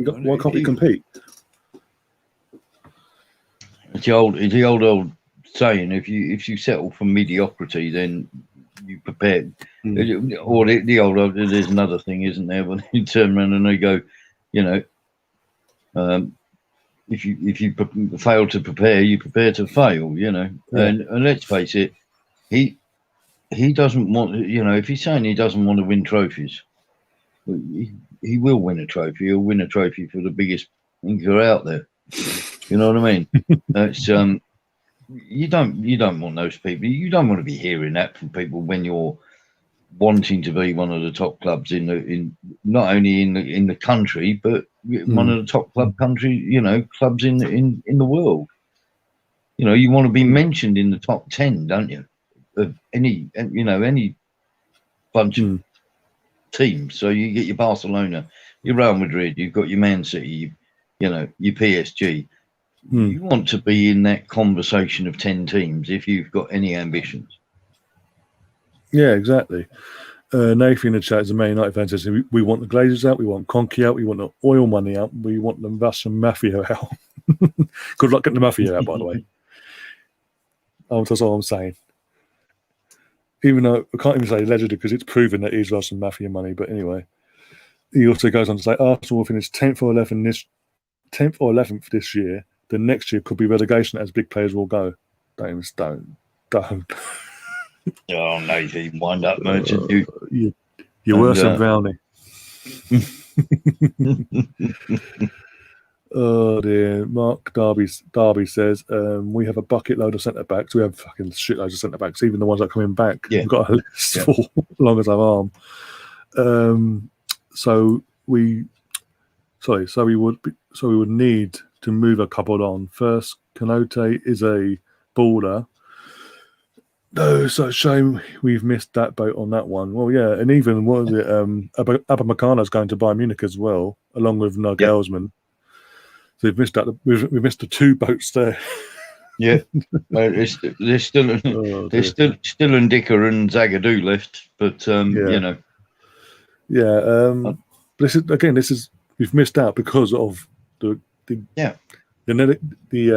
we compete? It's the old saying: if you settle for mediocrity, then you prepare. Or the old there's another thing, isn't there? When you turn around and they go, if you fail to prepare, you prepare to fail. And let's face it, he doesn't want. If he's saying he doesn't want to win trophies, he will win a trophy. He'll win a trophy for the biggest thinker out there. You know what I mean? It's you don't want those people. You don't want to be hearing that from people when you're wanting to be one of the top clubs in not only in the country, but one of the top clubs in the world. You want to be mentioned in the top 10, don't you? Of any bunch of teams. So you get your Barcelona, your Real Madrid, you've got your Man City, your PSG. You want to be in that conversation of 10 teams if you've got any ambitions. Yeah, exactly. Nathan in the chat is a Man United fan, says we want the Glazers out, we want Conky out, we want the oil money out, we want the Russian mafia out. Good luck getting the mafia out, by the way. That's all I'm saying. Even though I can't even say allegedly because it's proven that it is Russian mafia money. But anyway, he also goes on to say Arsenal will finish 10th or 11th this year. The next year could be relegation as big players will go. Don't. Oh, Nathan, wind up, merchant. You're worse than Brownie. Oh dear. Mark Darby says we have a bucket load of centre backs. We have fucking shitloads of centre backs, even the ones that are coming back. Yeah. We've got a list for as long as our arm. So we would need to move a couple on. First, Kanote is a baller. No, it's a shame we've missed that boat on that one. Well, yeah, and even what was it? Abamakano's going to Bayern Munich as well, along with Nagelsmann. So we've missed that. We've missed the two boats there. Yeah, there's still Ndika and Zagadou left, but This is we've missed out because of the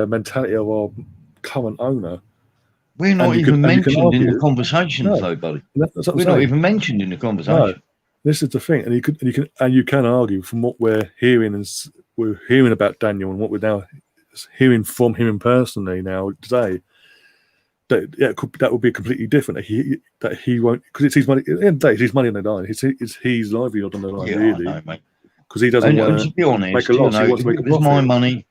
mentality of our current owner. We're not even mentioned in the conversations, though, buddy. We're not even mentioned in the conversation. No, this is the thing, and you can argue from what we're hearing about Daniel and what we're now hearing from him personally now today. That would be completely different. That he won't, because it's his money. At the end of the day, it's his money on the line. It's his livelihood on the line, really. Because he doesn't want to be honest, make a loss. He wants to make a profit.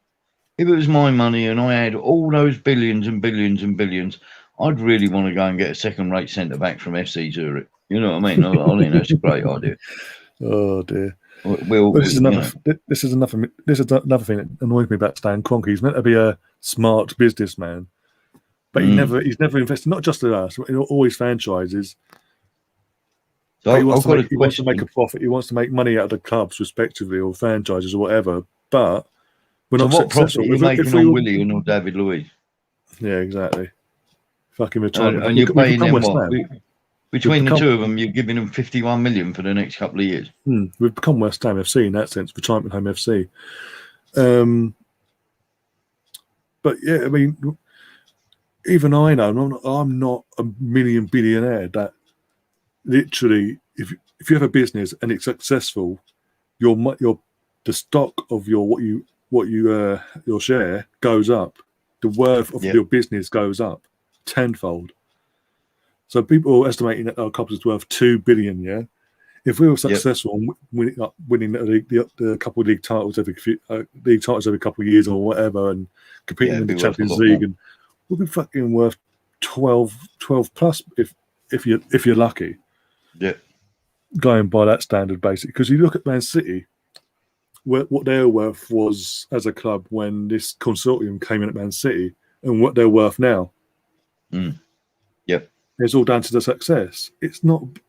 If it was my money and I had all those billions and billions and billions, I'd really want to go and get a second-rate centre-back from FC Zurich. You know what I mean? I think that's a great idea. Oh, dear. This is another thing that annoys me about Stan Kroenke. He's meant to be a smart businessman, but he's never invested, not just in us, in all his franchises. So he wants to make a profit. He wants to make money out of the clubs, respectively, or franchises or whatever. But we're not what successful. Profit are you making on Willian or David Luiz? Yeah, exactly. Fucking retirement. And you're paying them what? Between the two of them, you're giving them 51 million for the next couple of years. We've become West Ham FC in that sense, retirement home FC. But yeah, I mean, even I know I'm not a million billionaire. That literally, if you have a business and it's successful, the stock of your share goes up. The worth of your business goes up tenfold. So people are estimating that our club is worth $2 billion. Yeah, if we were successful and winning the couple of league titles every couple of years or whatever, and competing in the Champions League, and we'll be fucking worth 12 plus if you're lucky. Yeah. Going by that standard, basically, because you look at Man City, what their worth was as a club when this consortium came in at Man City, and what they're worth now. Yep. It's all down to the success. It's not. And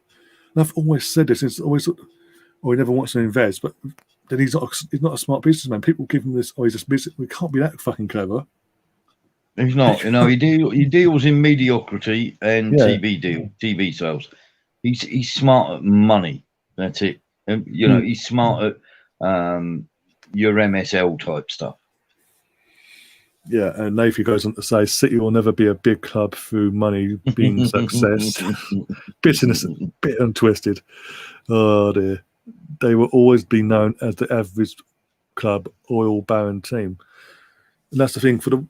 I've always said this. It's always, he never wants to invest, but then he's not a smart businessman. People give him this. He's just business. We can't be that fucking clever. He's not. He deals in mediocrity and TV sales. He's smart at money. That's it. And, he's smart at your MSL type stuff. Yeah, and Nathan goes on to say City will never be a big club through money being success. bit untwisted. Oh dear. They will always be known as the average club oil baron team. And that's the thing for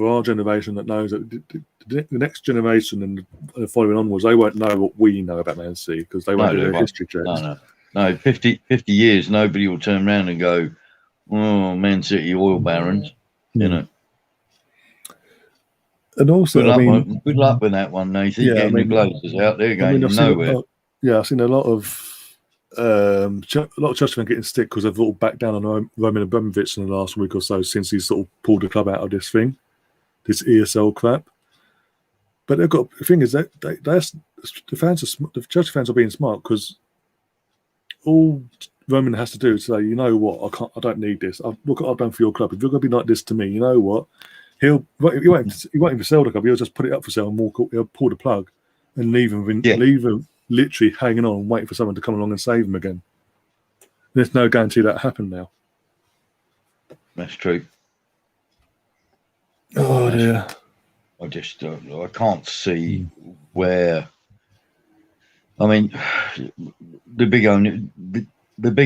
our generation that knows that the next generation and following onwards, they won't know what we know about Man City because they won't do their history checks. No, 50 years, nobody will turn around and go, "Oh, Man City oil barons." And also, good luck with that one, Nathan. Getting the Glazers out there going nowhere. I've seen a lot of Chelsea fans getting stick because they've all backed down on Roman Abramovich in the last week or so since he's sort of pulled the club out of this ESL crap. But they've got the thing is that the Chelsea fans are being smart because all Roman has to do is say, you know what, I don't need this. Look what I've done for your club. If you're going to be like this to me, you know what, he won't even sell the club. He'll just put it up for sale and he'll pull the plug and leave him literally hanging on and waiting for someone to come along and save him again. There's no guarantee that happened now. That's true. Oh dear. I can't see where. I mean, the big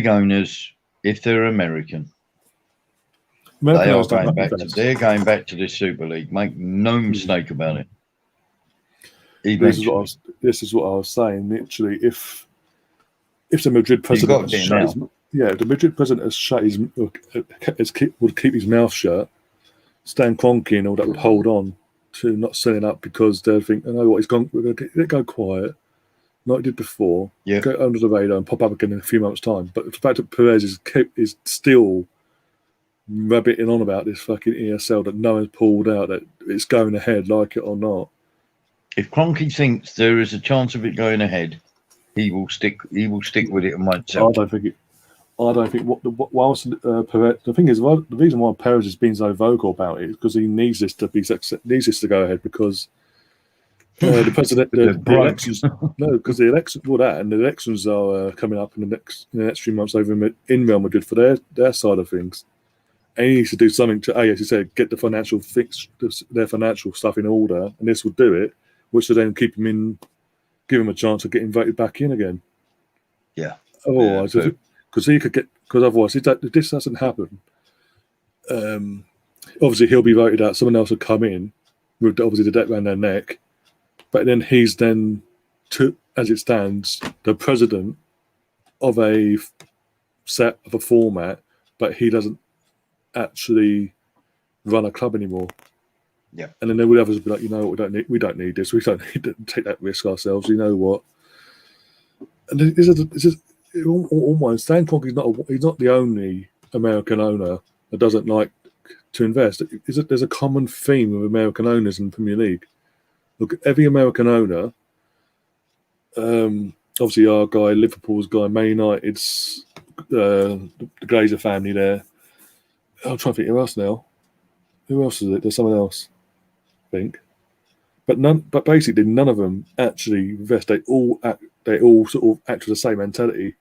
owners, if they're American, they're going back to this Super League. Make no mistake about it. This is what I was saying. Literally, if the Madrid president the Madrid president would keep his mouth shut, Stan Kroenke and all that would hold on to not selling up because they'll think, I know what, he's gone. We're going to let it go quiet, like he did before. Go under the radar and pop up again in a few months' time. But the fact that Perez is still rabbiting on about this fucking ESL that no one's pulled out, that it's going ahead, like it or not. If Kroenke thinks there is a chance of it going ahead, he will stick with it and won't sell. I don't think whilst Perez, the thing is, the reason why Perez has been so vocal about it is because he needs this to go ahead because the president, the elections, because the elections are coming up in the next few months over in Real Madrid for their side of things. And he needs to do something to, as you said, get their financial stuff in order, and this will do it, which will then give him a chance of getting voted back in again. Yeah. Otherwise, because otherwise, if this doesn't happen, obviously he'll be voted out. Someone else will come in with obviously the debt around their neck, but then he's as it stands, the president of a format, but he doesn't actually run a club anymore. Yeah. And then there would others be like, you know what, we don't need this. We don't need to take that risk ourselves. You know what? And this is almost Stan Kroenke. He's not the only American owner that doesn't like to invest. There's a common theme of American owners in the Premier League. Look, every American owner, obviously our guy, Liverpool's guy, Man United's, the Glazer family there. I'm trying to think who else now. Who else is it? There's someone else, I think. But basically none of them actually invest. They all sort of act with the same mentality.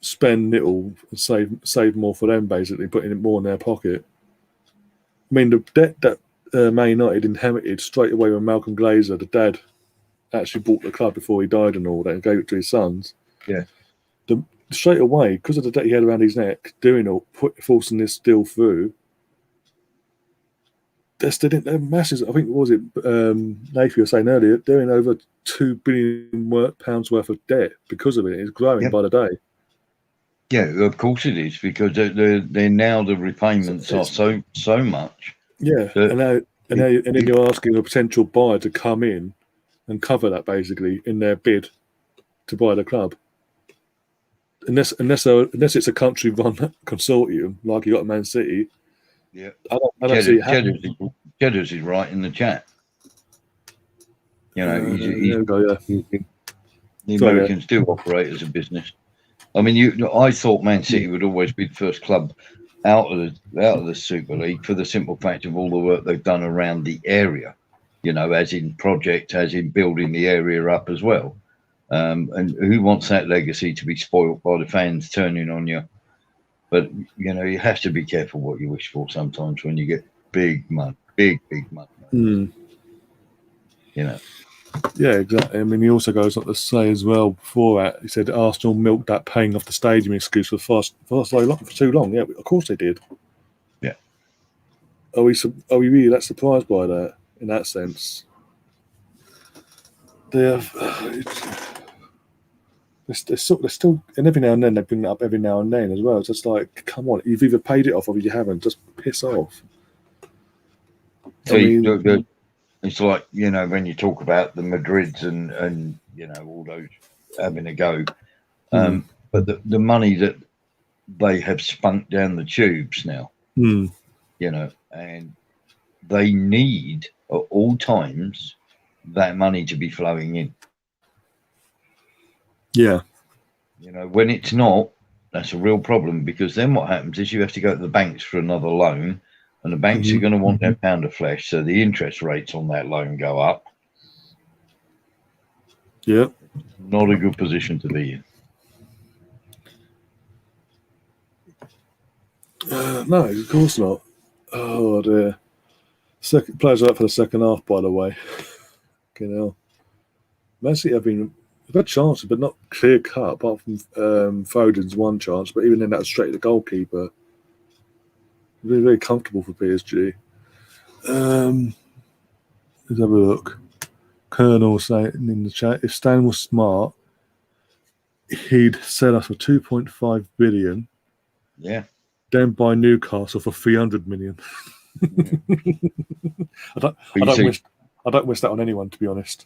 Spend little, save more for them, basically, putting it more in their pocket. I mean, the debt that Man United inherited straight away when Malcolm Glazer, the dad, actually bought the club before he died and all that, and gave it to his sons. Yeah. Straight away, because of the debt he had around his neck, forcing this deal through. They're massive. I think, what was it, Nathan was saying earlier, they're in over £2 billion pounds worth of debt because of it. It's growing by the day. Yeah, of course it is, because they're now the repayments are so much. Yeah, and then you're asking a potential buyer to come in and cover that basically in their bid to buy the club. Unless it's a country-run consortium like you got at Man City. Yeah, I don't see it happening. Cheddar's is right in the chat. You know, the Americans do operate as a business. I mean, I thought Man City would always be the first club out of the Super League for the simple fact of all the work they've done around the area. You know, as in project, as in building the area up as well. And who wants that legacy to be spoilt by the fans turning on you? But, you know, you have to be careful what you wish for sometimes when you get big money, big money. Mm. You know. Yeah, exactly. I mean, he also goes on to say as well before that, he said Arsenal milked that paying off the stadium excuse for too long. Yeah, of course they did. Yeah. Are we really that surprised by that in that sense? They're still, and every now and then they bring that up every now and then as well. It's just like, come on, you've either paid it off or you haven't. Just piss off. It's like, you know, when you talk about the Madrids and you know, all those having a go, but the money that they have spunked down the tubes now, you know, and they need at all times that money to be flowing in. Yeah. You know, when it's not, that's a real problem, because then what happens is you have to go to the banks for another loan, and the banks are going to want their pound of flesh, so the interest rates on that loan go up. Yeah. Not a good position to be in. No, of course not. Oh dear. Players are up for the second half, by the way. You know, Man City have had chances, but not clear cut. Apart from Foden's one chance, but even then that was straight to the goalkeeper. Very, very comfortable for PSG. Let's have a look. Colonel saying in the chat, if Stan was smart, he'd sell us for 2.5 billion. Yeah. Then buy Newcastle for 300 million. I don't wish that on anyone, to be honest.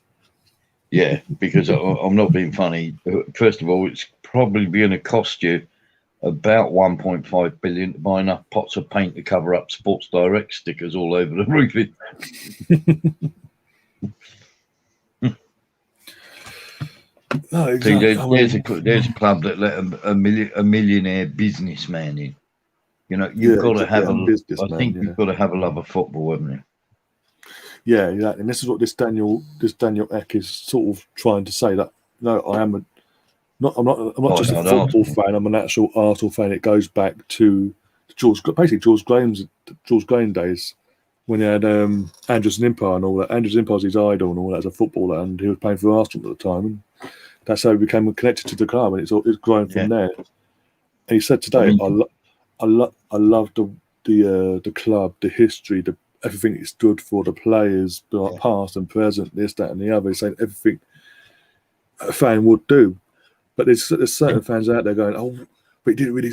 Yeah, because I'm not being funny. First of all, it's probably going to cost you about 1.5 billion to buy enough pots of paint to cover up Sports Direct stickers all over the roofing. No, exactly. See, there's a club that let a millionaire businessman in. You know, you've got to have you've got to have a love of football, haven't you? Yeah, exactly. And this is what this Daniel Ek is sort of trying to say, that no, I'm not just a football fan. I'm an actual Arsenal fan. It goes back to George Graham days when he had Andrews and Empire and all that. Andrews and Empire was his idol and all that as a footballer, and he was playing for Arsenal at the time. And that's how he became connected to the club, and it's grown from there. And he said today, I love the club, the history, everything it stood for, the players, past and present, this, that, and the other. He's saying everything a fan would do. But there's certain fans out there going, oh, but he didn't really.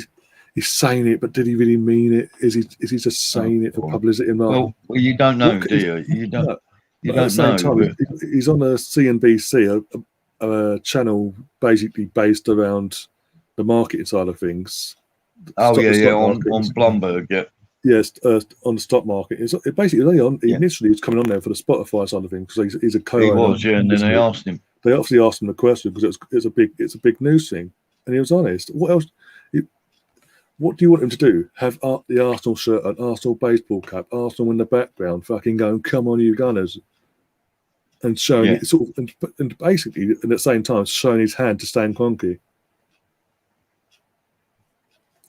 He's saying it, but did he really mean it? Is he just saying it for publicity? Well, you don't know, do you? You don't. No. You don't know. Time, he's on a CNBC, a channel basically based around the marketing side of things. On Bloomberg, yeah. Yes, on the stock market. It basically initially was coming on there for the Spotify side of things, because he's a co-owner. He was, yeah, and then they asked him. They obviously asked him the question because it's a big news thing, and he was honest. What else? What do you want him to do? Have the Arsenal shirt, an Arsenal baseball cap, Arsenal in the background, fucking going, "Come on, you Gunners," and showing it sort of, and basically, and at the same time, showing his hand to Stan Kroenke.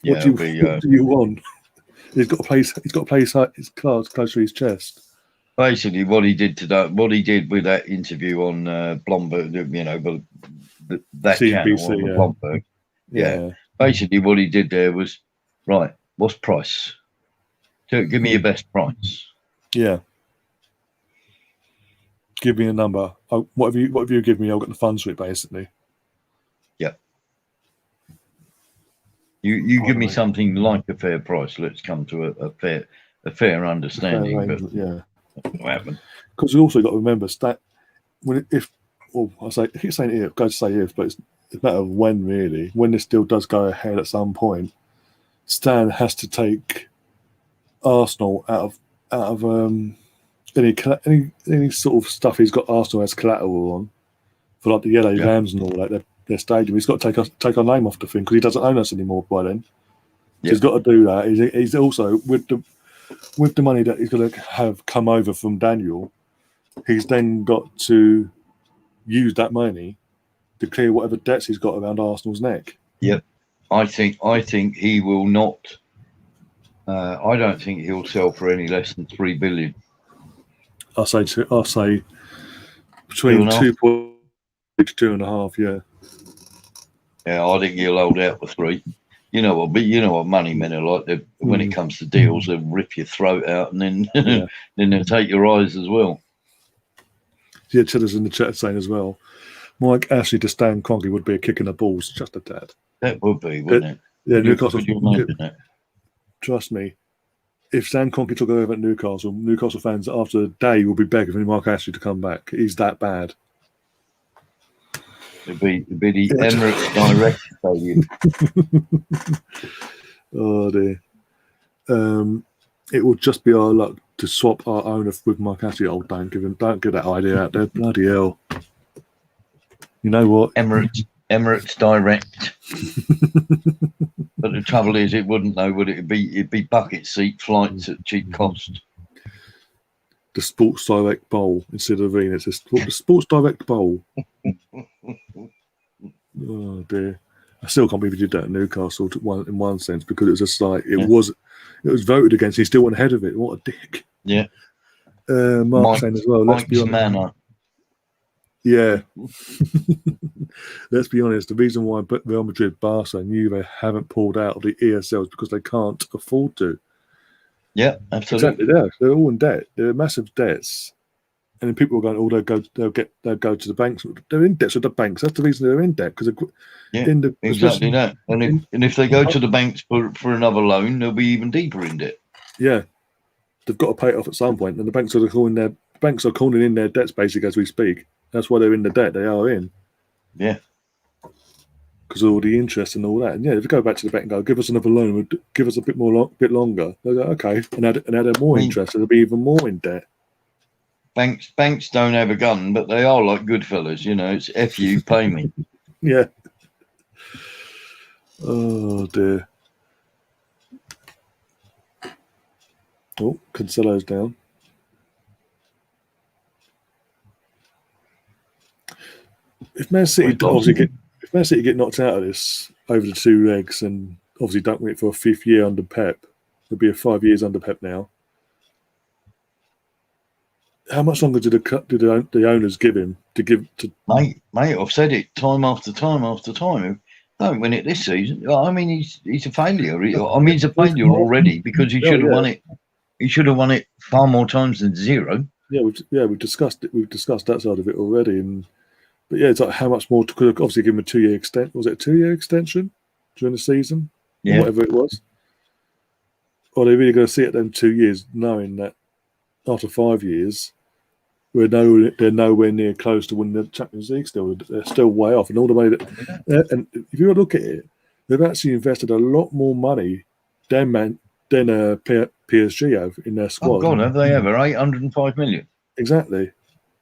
What do you want? He's got to place his cards close to his chest. basically what he did today, what he did with that interview on Blomberg, that channel on the Blomberg. Yeah. Basically what he did there was, right, what's price? So give me your best price. Yeah. Give me a number. Oh, whatever you give me, I'll get the funds for it, basically. Yeah. You give me something like a fair price. Let's come to a fair understanding. Fair range, yeah. What happened? Because you also got to remember that I keep saying if, go to say if, but it's a matter of when, really. When this deal does go ahead at some point, Stan has to take Arsenal out of any sort of stuff he's got Arsenal as collateral on for like the yellow vans and all that. Their stadium. He's got to take our name off the thing because he doesn't own us anymore by then. So he's got to do that. He's also with the money that he's going to have come over from Daniel. He's then got to use that money to clear whatever debts he's got around Arsenal's neck. Yep, I think he will not. I don't think he'll sell for any less than $3 billion. I'll say between 2.6 2.5. Yeah. Yeah, I think he'll hold out for 3. You know what? But you know what money men are like. When it comes to deals, they'll rip your throat out and then then they'll take your eyes as well. Yeah, Cheddar's in the chat saying as well, Mike Ashley to Stan Kroenke would be a kick in the balls, just a tad. That would be, wouldn't it? Yeah, Newcastle. Could you imagine that? Trust me, if Stan Kroenke took over at Newcastle fans after a day will be begging for Mark Ashley to come back. He's that bad. It'd be the Emirates Direct Stadium. Oh dear. It will just be our luck to swap our owner with Mark Ashley. Oh, don't give that idea out there. Bloody hell. You know what? Emirates Direct. But the trouble is, it wouldn't know, would it? It'd be bucket seat flights at cheap cost. The Sports Direct Bowl instead of arena. It's the Sports Direct Bowl. Oh dear. I still can't believe he did that at Newcastle in one sense, because it was just like it was voted against. He still went ahead of it. What a dick. Yeah. Mark saying as well. Let's be honest. Manor. Yeah. Let's be honest. The reason why Real Madrid, Barca, and Juve haven't pulled out of the ESL is because they can't afford to. Yeah, absolutely. Exactly. They're all in debt. They're massive debts. And then people are going, they'll go to the banks. They're in debt to the banks. That's the reason they're in debt. Because exactly that. And if they go to the banks for another loan, they'll be even deeper in debt. Yeah, they've got to pay it off at some point, and the banks are calling in their debts basically as we speak. That's why they're in the debt they are in. Yeah, because of all the interest and all that. And yeah, if you go back to the bank and go, give us another loan, give us a bit longer. They'll go, okay, and add more interest, and they'll be even more in debt. Banks don't have a gun, but they are like good fellas, you know. It's F you, pay me. Yeah. Oh dear. Oh, Cancelo's down. If Man City get knocked out of this over the 2 legs and obviously don't win it for a 5th year under Pep, it'll be 5 years under Pep now. How much longer did the owners give him to give to? Mate, I've said it time after time after time. Don't win it this season. I mean, he's a failure. He's a failure already because he should have won it. He should have won it far more times than 0. Yeah, we've discussed it. We've discussed that side of it already. But yeah, it's like how much more could obviously give him a 2-year extension. Was it a 2-year extension during the season? Yeah, whatever it was. Or are they really going to see it them 2 years, knowing that after 5 years, they're nowhere near close to winning the Champions League still. They're still way off. And all the money and if you look at it, they've actually invested a lot more money than PSG have in their squad. Oh God, have they ever? 805 million. Exactly.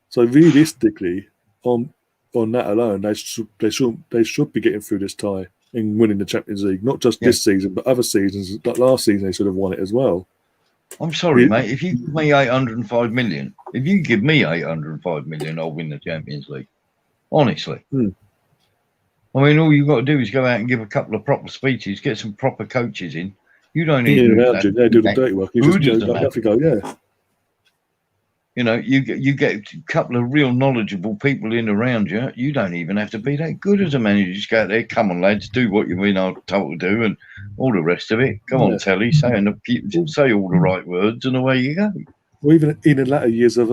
So realistically, on that alone, they should be getting through this tie and winning the Champions League. Not just this season, but other seasons. Like last season, they should have won it as well. I'm sorry, mate. If you give me 805 million, I'll win the Champions League. Honestly. I mean, all you've got to do is go out and give a couple of proper speeches, get some proper coaches in. You don't need to do the dirty work. You just go, yeah. You know, you get a couple of real knowledgeable people in around you. You don't even have to be that good as a manager. You just go out there, come on, lads, do what you've been told to do, and all the rest of it. Come on, telly, say all the right words, and away you go. Well, even in the latter years of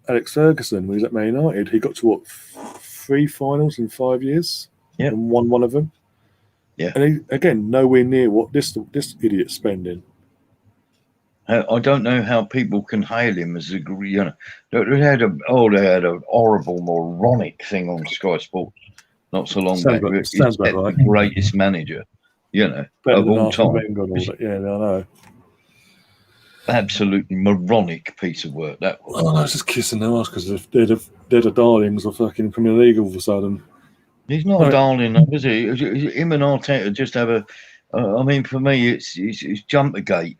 Alex Ferguson, when he was at Man United, he got to what 3 finals in 5 years, and won one of them. Yeah, and again, nowhere near what this idiot's spending. I don't know how people can hail him as a, you know, they had a horrible, moronic thing on Sky Sports not so long back. Sounds about right. The greatest manager, you know, Better of than all time. Wenger and all that. Yeah, I know. Absolutely moronic piece of work that was. Oh, no, it's just kissing their ass because they're the darlings of fucking Premier League all of a sudden. He's not a darling, though, is he? Him and Arteta just have a. I mean, for me, it's Jumpergate.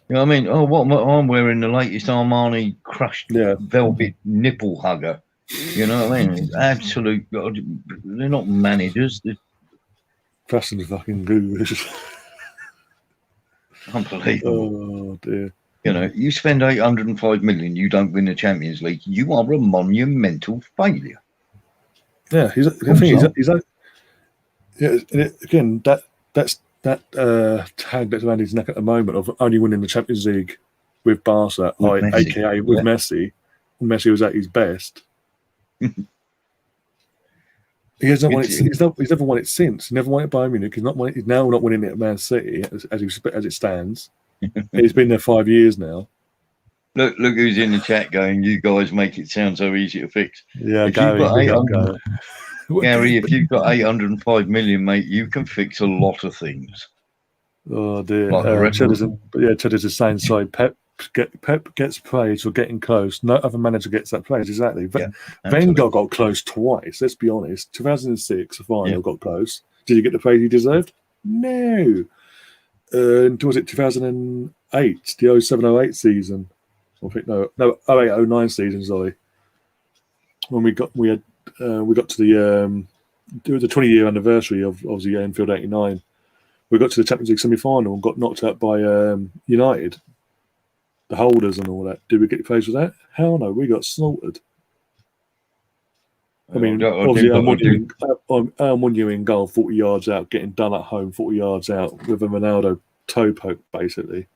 You know what I mean? Oh, what I'm wearing the latest Armani crushed velvet nipple hugger. You know what I mean? It's absolute. They're not managers. They're Preston's fucking gurus. Unbelievable. Oh dear. You know, you spend 805 million, you don't win the Champions League. You are a monumental failure. Yeah, he's again that's tag that's around his neck at the moment of only winning the Champions League with Barca, aka with Messi. When Messi was at his best. He's never won it since. He never won it by Munich. He's now not winning it at Man City as it stands. He's been there 5 years now. Look who's in the chat going, you guys make it sound so easy to fix. Yeah, Gary, if you've got 805 million, mate, you can fix a lot of things. Oh dear. Cheddar's the same side. Pep gets praise for getting close. No other manager gets that praise, exactly. Wenger got close twice, let's be honest. 2006, the final got close. Did he get the praise he deserved? No. Was it 2008, the 07-08 season? I think no 08-09 season, sorry. When we got to the 20-year anniversary of the Anfield '89. We got to the Champions League semi-final and got knocked out by United, the holders and all that. Did we get praise for that? Hell no, we got slaughtered. I mean, obviously, Almunia in goal, 40 yards out, getting done at home, 40 yards out with a Ronaldo toe poke, basically.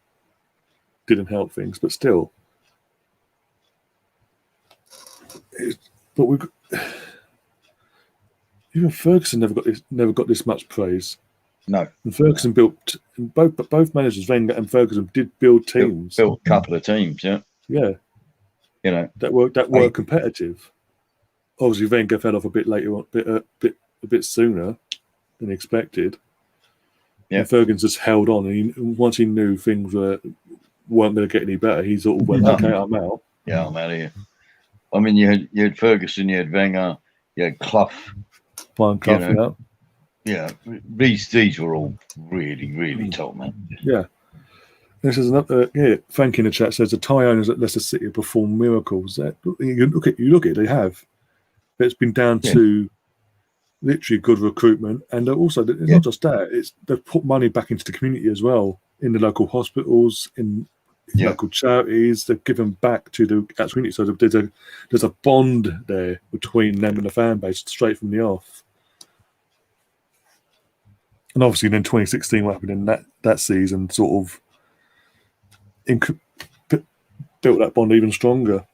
Didn't help things, but still. Even Ferguson never got this much praise. No. And Ferguson built both managers, Wenger and Ferguson, did build teams. Built a couple of teams, yeah. Yeah. You know, that were competitive. Obviously, Wenger fell off a bit later, a bit sooner than expected. Yeah. And Ferguson just held on, and once he knew things weren't going to get any better, he sort of went, "Okay, I'm out." Yeah, I'm out of here. I mean, you had Ferguson, you had Wenger, you had Clough. Yeah, these were all really, really top, man. Yeah. This is another. Frank in the chat says the Thai owners at Leicester City have performed miracles. You look at it, they have. But it's been down to literally good recruitment, and also it's not just that. They've put money back into the community as well, in the local hospitals, in local charities. They've given back to the community, so there's a bond there between them and the fan base straight from the off. And obviously, then 2016, what happened in that season sort of built that bond even stronger.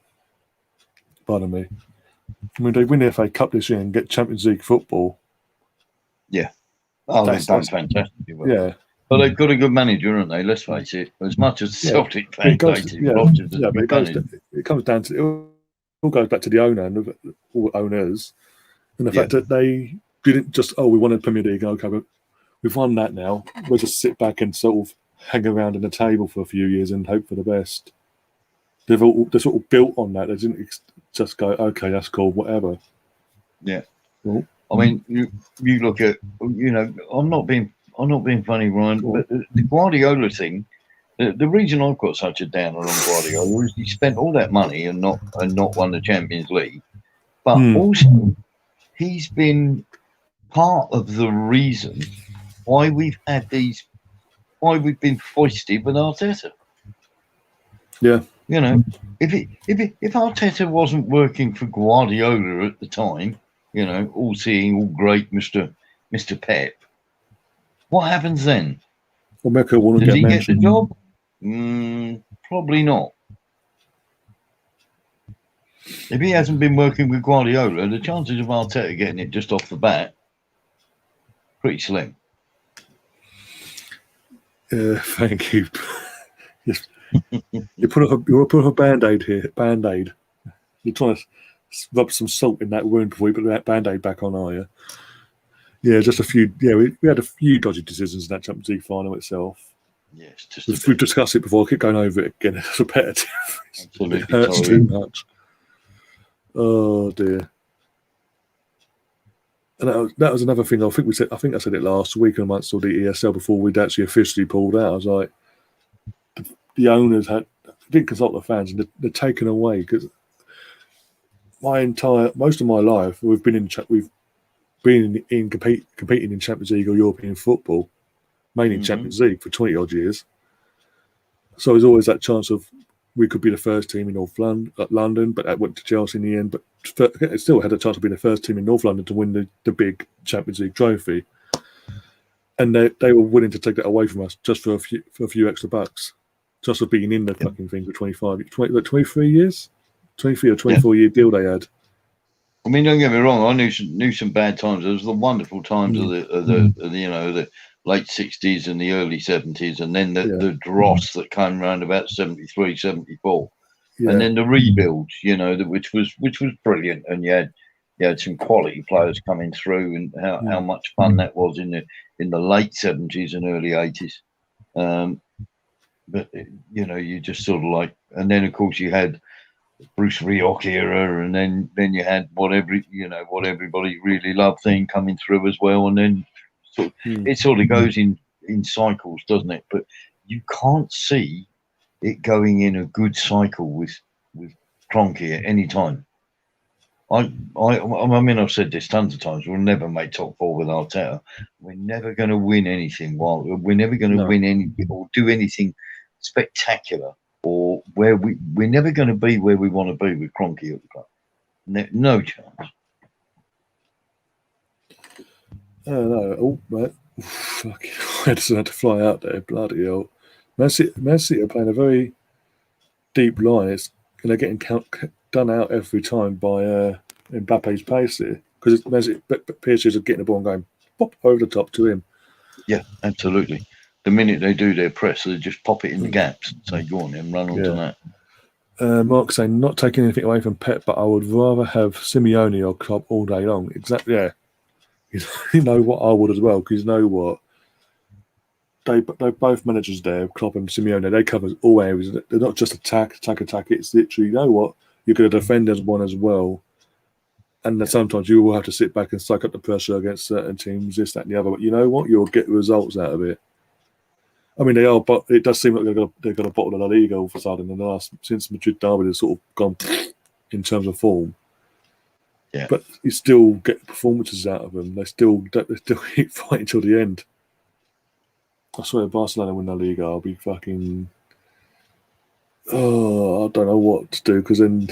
Pardon me. I mean, they win the FA Cup this year and get Champions League football. Yeah. Oh, they've done fantastic. Yeah. But they've got a good manager, haven't they? Let's face it. As much as Celtic fans hate him, it comes down to it all goes back to the owner and all owners, and the fact that they didn't just we won the Premier League. Okay, but we've won that now. We'll just sit back and sort of hang around in the table for a few years and hope for the best. They're sort of built on that. They didn't just go, okay, that's cool, whatever. Yeah. Well, I mean, you look at, I'm not being funny, Ryan, but the Guardiola thing. The reason I've got such a downer on Guardiola is he spent all that money and not won the Champions League, but also he's been part of the reason why we've been foisted with Arteta. Yeah. You know, if Arteta wasn't working for Guardiola at the time, you know, all seeing, all great, Mister Pep, what happens then? Well, Mecca want to Does get he get the mentioned. job? Probably not. If he hasn't been working with Guardiola, the chances of Arteta getting it just off the bat, pretty slim. Thank you. Yes. You put up a band-aid here. Band-aid. You're trying to rub some salt in that wound before you put that band-aid back on, are you? Yeah, just a few. Yeah, we had a few dodgy decisions in that Champions League final itself. Yes, We've discussed it before. I keep going over it again. It's repetitive. Absolutely, It hurts too much. Oh dear. And that was another thing. I think I said it last week amongst all the ESL before we'd actually officially pulled out. I was like, the owners didn't consult the fans, and they're taken away because most of my life we've been in competing in Champions League or European football, mainly in Champions League for 20 odd years. So there's always that chance of we could be the first team in North London, but that went to Chelsea in the end. But it still had a chance of being the first team in North London to win the big Champions League trophy. And they were willing to take that away from us just for a few extra bucks, just for being in the fucking thing for 23 years, 23 or 24-year deal they had. I mean, don't get me wrong. I knew some bad times. There was the wonderful times of the late 60s and the early 70s, and then the dross that came around about 73, 74, and then the rebuilds. You know, which was brilliant, and you had some quality players coming through, and how much fun that was in the late 70s and early 80s. But you know, you just sort of like, and then of course you had Bruce Rioch era, and then you had what everybody really loved thing coming through as well, and then it sort of goes in cycles, doesn't it? But you can't see it going in a good cycle with Kroenke at any time. I mean, I've said this tons of times. We'll never make top four with Arteta. We're never going to win anything. We're never going to win anything or do anything spectacular, or we're never going to be where we want to be with Kroenke at the club. No chance. No. Oh, man. Fuck. I just had to fly out there. Bloody hell. Man City are playing a very deep line. And they're getting done out every time by Mbappe's pace here. Because PSG are getting the ball and going pop over the top to him. Yeah, absolutely. The minute they do their press, they just pop it in the gaps and say, go on then, run onto that. Mark saying, not taking anything away from Pep, but I would rather have Simeone or Klopp all day long. Exactly, yeah. You know what, I would as well, because you know what? They're both managers there, Klopp and Simeone. They cover all areas. They're not just attack. It's literally, you know what? You're going to defend as one as well. And then sometimes you will have to sit back and suck up the pressure against certain teams, this, that, and the other. But you know what? You'll get results out of it. I mean, they are, but it does seem like they've got a bottle of La Liga all of a sudden. And since Madrid derby, they've sort of gone in terms of form. Yeah. But you still get performances out of them. They still keep fighting till the end. I swear, if Barcelona win La Liga, I'll be fucking. Oh, I don't know what to do, because then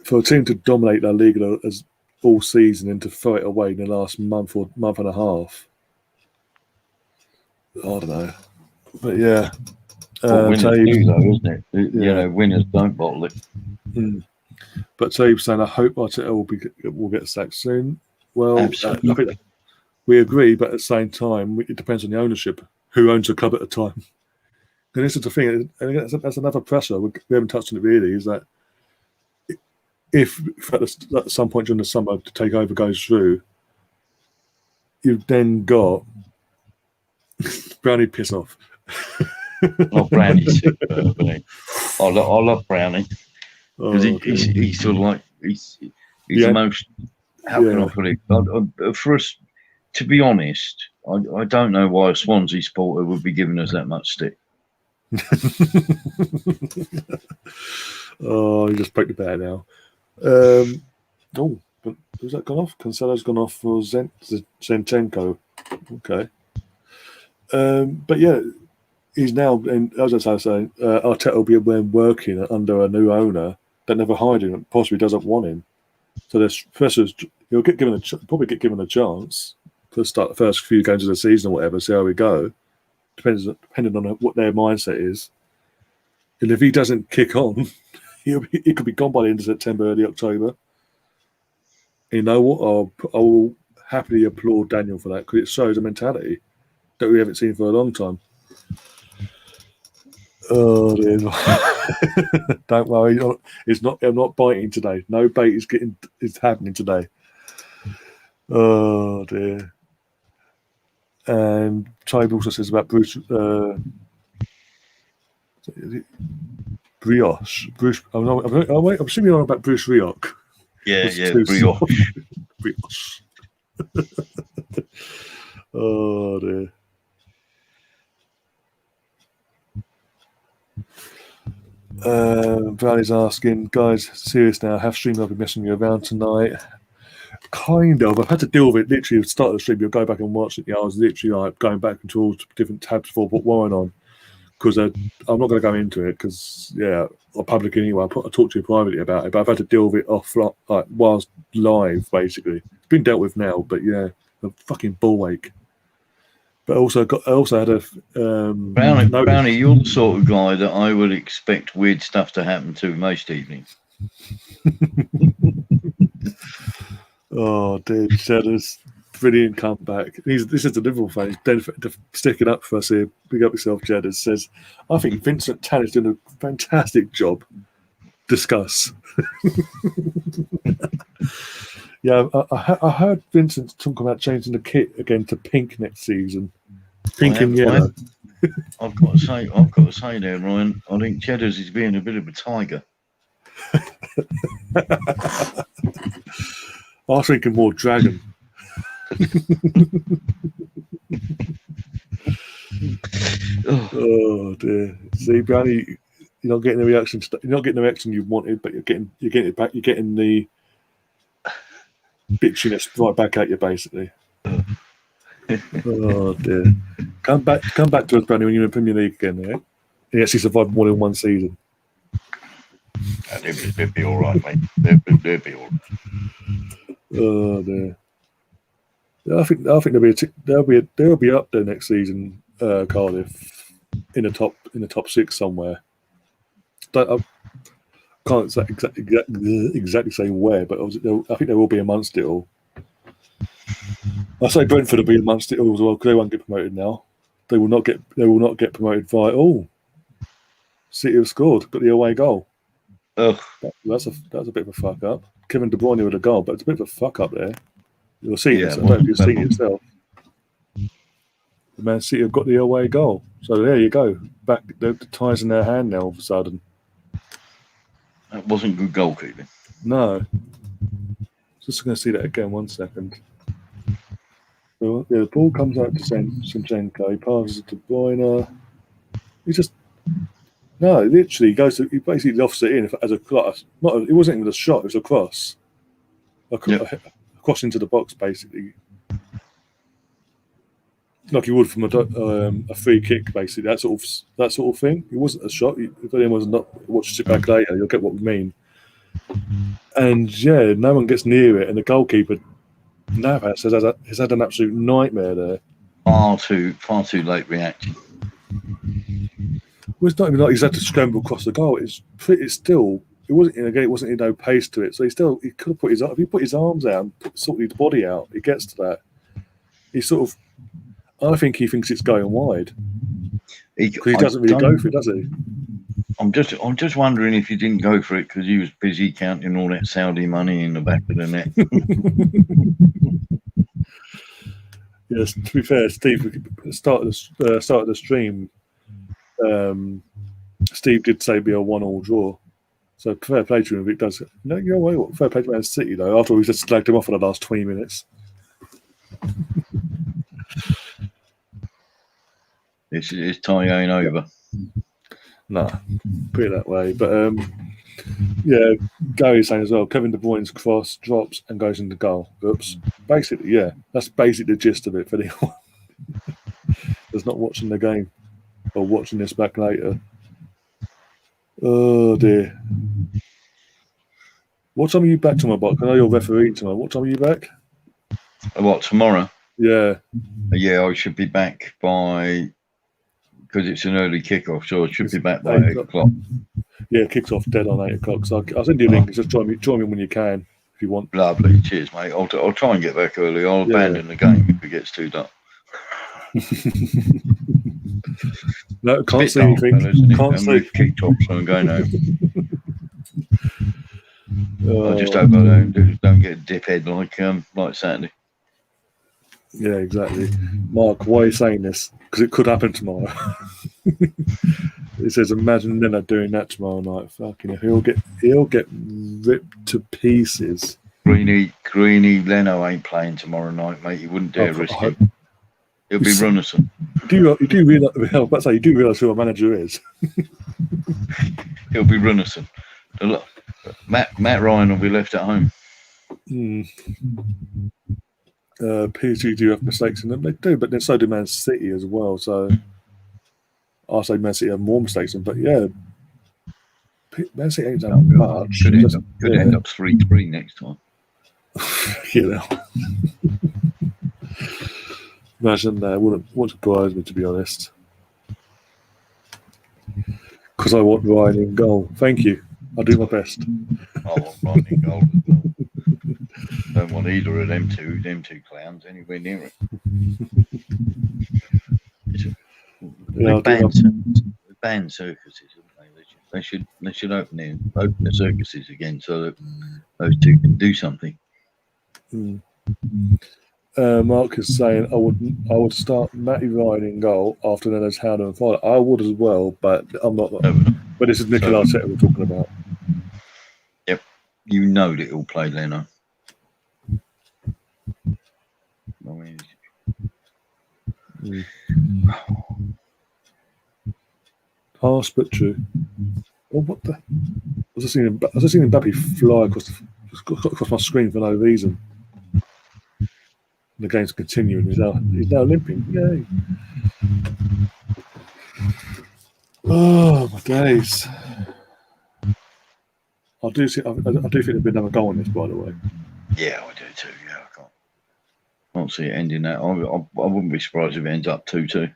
for a team to dominate La Liga as all season and to throw it away in the last month or month and a half, I don't know. But yeah. Winners do, though, isn't it? You know, winners don't bottle it. But Tabe's saying, I hope Arteta will get sacked soon. Well, I think we agree, but at the same time, it depends on the ownership. Who owns the club at the time? And this is the thing, and that's another pressure. We haven't touched on it really, is that if at some point during the summer to take over goes through, you've then got Brownie piss off. Oh, Brownie's superb, isn't he? I love Brownie. Because he's sort of like, he's the most, how can I put it? For us, to be honest, I don't know why a Swansea supporter would be giving us that much stick. Oh, you just broke the bear now. But who's that gone off? Cancelo's gone off for Zinchenko. Okay. But yeah, he's now, and as I was saying, Arteta will be working under a new owner that never hired him, and possibly doesn't want him. So there's pressures. He'll probably get given a chance to start the first few games of the season or whatever. See how we go. Depending on what their mindset is. And if he doesn't kick on, he could be gone by the end of September, early October. You know what? I will happily applaud Daniel for that because it shows a mentality that we haven't seen for a long time. Oh dear! Don't worry, I'm not biting today. No bait is happening today. Oh dear! And Tribe also says about Bruce Brioche. I'm assuming you're on about Bruce Rioch. Yeah, Brioche. Brioche. Oh dear. Brownie's asking, guys, serious now, have Streamyard been messing you around tonight? Kind of. I've had to deal with it. Literally, at the start of the stream, you'll go back and watch it. I was literally like going back and all different tabs for what went on. Because I'm not going to go into it because, I'll public anyway. I'll talk to you privately about it. But I've had to deal with it off whilst live, basically. It's been dealt with now, but a fucking ball ache. But I also had a Brownie, you're the sort of guy that I would expect weird stuff to happen to most evenings. Oh, dear, Cheddar's brilliant comeback. This is the Liverpool fan. He's sticking up for us here. Big up yourself, Cheddar. Says, I think Vincent Tan is doing a fantastic job. Discuss. Yeah, I heard Vincent talk about changing the kit again to pink next season. Pink and yellow. I've got to say there, Ryan, I think Cheddar's is being a bit of a tiger. I was thinking more dragon. Oh dear. See, Brownie, you're not getting the reaction. You're not getting the reaction you wanted, but you're getting it back. You're getting the bitchiness right back at you, basically. Oh dear! Come back to us, Brownie, when you're in Premier League again. Yeah, you actually survived more than one season. They'll be all right, mate. They'll be all right. Oh dear! I think they'll be up there next season, Cardiff, in the top six somewhere. I can't exactly say where, but I think they will be amongst it all. I say Brentford will be amongst it all as well because they won't get promoted now. They will not get promoted via. City have scored, got the away goal. Ugh. That's a bit of a fuck up. Kevin De Bruyne with a goal, but it's a bit of a fuck up there. You'll see it. I don't know if you've seen it yourself. The Man City have got the away goal, so there you go. Back the ties in their hand now. All of a sudden, that wasn't good goalkeeping. No. Just going to see that again. 1 second. So, the ball comes out to Zinchenko. He passes it to Bruyne. He just literally goes to. He basically lofts it in as a cross. It wasn't even a shot. It was a cross. A cross into the box, basically, like you would from a free kick, basically. That sort of thing. It wasn't a shot. If anyone's not watched it back later, you'll get what we mean. And no one gets near it, and the goalkeeper Navas has had an absolute nightmare there. Far too late reacting. Well, it's not even like he's had to scramble across the goal. It wasn't in no pace to it. So he could have if he put his arms out and sorted his body out, he gets to that. I think he thinks it's going wide. Because he doesn't really go for it, does he? I'm just wondering if he didn't go for it because he was busy counting all that Saudi money in the back of the net. Yes, to be fair, Steve, start of the stream, Steve did say it'd be a 1-1 draw. So fair play to him if it does. No, you know what? Fair play to Man City though. After we just slagged him off for the last 20 minutes. It's time ain't over. Nah, put it that way. But Gary's saying as well, Kevin De Bruyne's cross drops and goes into goal. Oops. Basically, that's basically the gist of it for anyone that's not watching the game. or watching this back later. Oh dear. What time are you back tomorrow, Bob? I know you're refereeing tomorrow. What time are you back? What, tomorrow? Yeah. Yeah, I should be back by, because it's an early kickoff, so I should be back by 8 o'clock. Yeah, kicks off dead on 8 o'clock. So I'll send you a link. Just join me when you can, if you want. Lovely. Cheers, mate. I'll try and get back early. I'll abandon the game if it gets too dark. No, can't see anything. Can't see. We've kicked off, so I'm going home. I just hope I don't get a dip head like Saturday. Yeah, exactly. Mark, why are you saying this? Because it could happen tomorrow. It says, imagine Leno doing that tomorrow night. Fucking hell, he'll get ripped to pieces. Greeny Leno ain't playing tomorrow night, mate. You wouldn't dare risk it. It'll be Runnison. You do realise who our manager is? It'll be Runnison. Look, Matt Ryan will be left at home. PSG do have mistakes in them. They do, but then so do Man City as well. So I'll say Man City have more mistakes in them. But yeah, Man City ain't done much. Could end up 3-3 next time. You know. Imagine that. Wouldn't surprise me, to be honest. Because I want Ryan in goal. Thank you. I'll do my best. I want Ryan in goal as well. Don't want either of them two clowns anywhere near it. They ban circuses, haven't they? They should open the circuses again so that those two can do something. Mark is saying I would start Matty Ryan in goal after Leno's Howden and Fowler. I would as well, but I'm not. But this is Mikel Arteta we're talking about. Yep, you know that he'll play Leno. Harsh but true. Oh, what the? I was just seeing Mbappe fly across my screen for no reason. The game's continuing. He's now limping. Yay! Oh my days! I do think there'll be another goal on this, by the way. Yeah, I do too. Yeah, I can't see it ending that. I wouldn't be surprised if it ends up 2-2.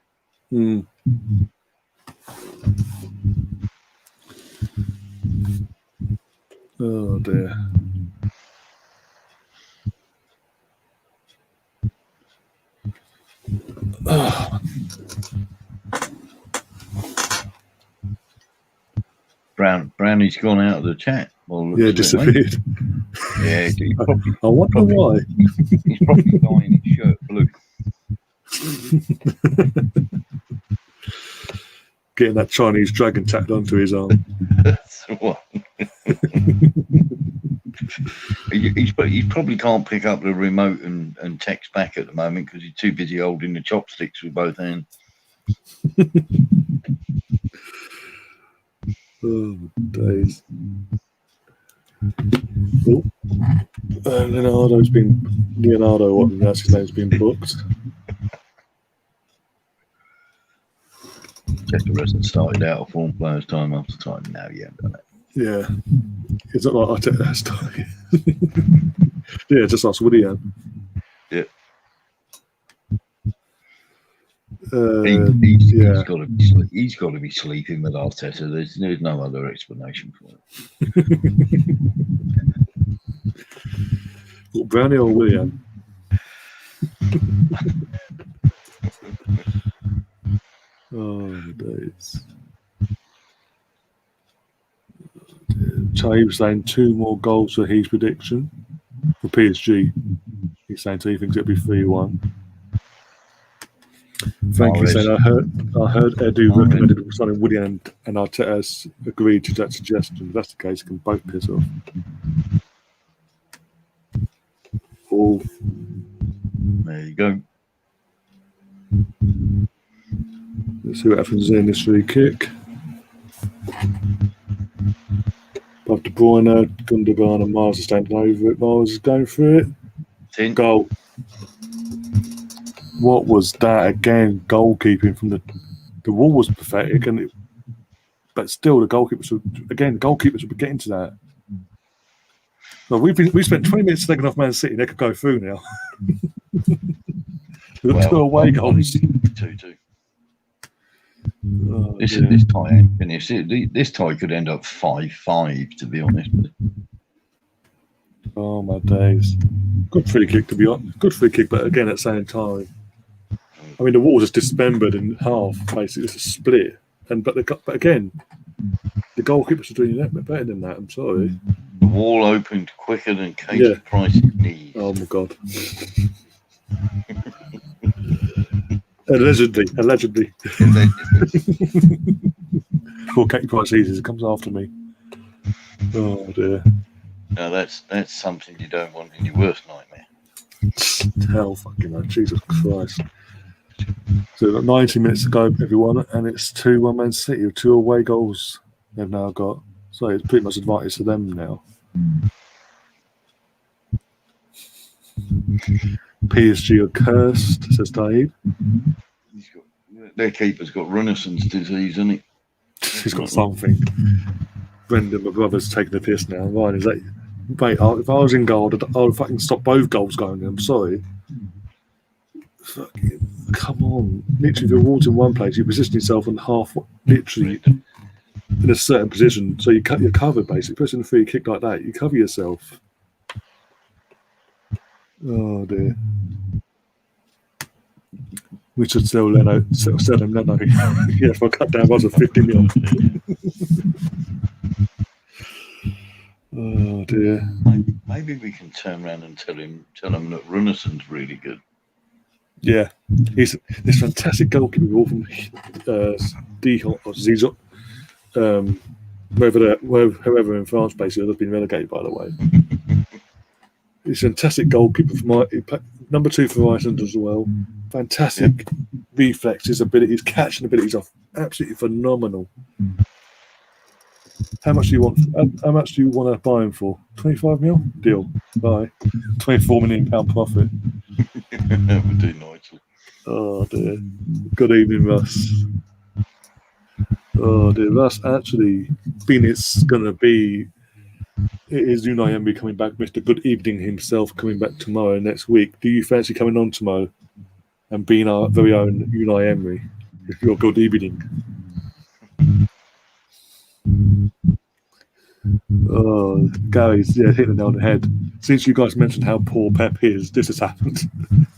Oh dear. Brownie's gone out of the chat. Yeah, disappeared. Yeah, I wonder why. He's probably dyeing his shirt blue. Getting that Chinese dragon tacked onto his arm. That's what. He probably can't pick up the remote and text back at the moment because he's too busy holding the chopsticks with both hands. Oh, days. Oh. Leonardo, that's his name's been booked. Chester hasn't started out a form players time after time. No, you haven't done it. Yeah. It's not like Arteta started. Yeah, just ask Willian. Yeah. He's got to be sleeping with Arteta. There's no other explanation for it. What, Brownie or Willian? Oh, the days. Charlie was saying 2 more goals for his prediction for PSG. He's saying he thinks it'll be 3-1. Frank is saying I heard Edu recommended signing Willian and Arteta agreed to that suggestion. If that's the case, can both piss off. Oh, there you go. Let's see what happens in this free kick. Both De Bruyne, Gundogan and Mars are standing over it. Mars is going through it. Goal. What was that again? Goalkeeping from the the wall was pathetic, but still the goalkeepers would be getting to that. Well, we spent 20 minutes taking off Man City. They could go through now. We've got 2 away goals. 2-2. This tie ain't finished. This tie could end up 5-5, to be honest. Oh my days! Good free kick, to be honest. Good free kick, but again at the same time, I mean the wall just dismembered in half. Basically, it's a split. But again, the goalkeepers are doing that better than that. I'm sorry. The wall opened quicker than Katie Price's knees. Oh my god! Allegedly. Poor Katie Price sees it comes after me. Oh dear. No, that's something you don't want in your worst nightmare. Hell fucking man, Jesus Christ. So we've got 90 minutes to go, everyone, and it's 2-1 Man City with 2 away goals they've now got. So it's pretty much advantage to them now. PSG are cursed, says Dave. Their keeper's got Renaissance disease, hasn't he? He's got something. Brendan, my brother's taking the piss now. Ryan, is that... Mate, if I was in goal, I would fucking stop both goals going. I'm sorry. Fucking, come on. Literally, if you're walking in one place, you position yourself in half, literally, in a certain position. So you're covered, basically. Pressing a free kick like that, you cover yourself. Oh, dear. We should sell Leno. Sell him Leno. Yeah, if I cut down, I was a 50 mil. Oh dear. Maybe we can turn around and tell him that Runnisson's really good. Yeah, he's this fantastic goalkeeper all from Dijon or Zizot. Whoever in France basically has been relegated, by the way. He's a fantastic goalkeeper for number 2 for Iceland as well. Fantastic reflexes, abilities, catching abilities are absolutely phenomenal. How much do you want? How much do you want to buy him for? 25 mil? Deal. Buy. 24 million pound profit. That would do nicely. Oh dear. Good evening, Russ. Oh dear, Russ. Actually, it is Unai Emery coming back, Mr. Good Evening himself coming back tomorrow next week. Do you fancy coming on tomorrow and being our very own Unai Emery? If you're good evening. Oh, Gary's hitting the nail on the head. Since you guys mentioned how poor Pep is, this has happened.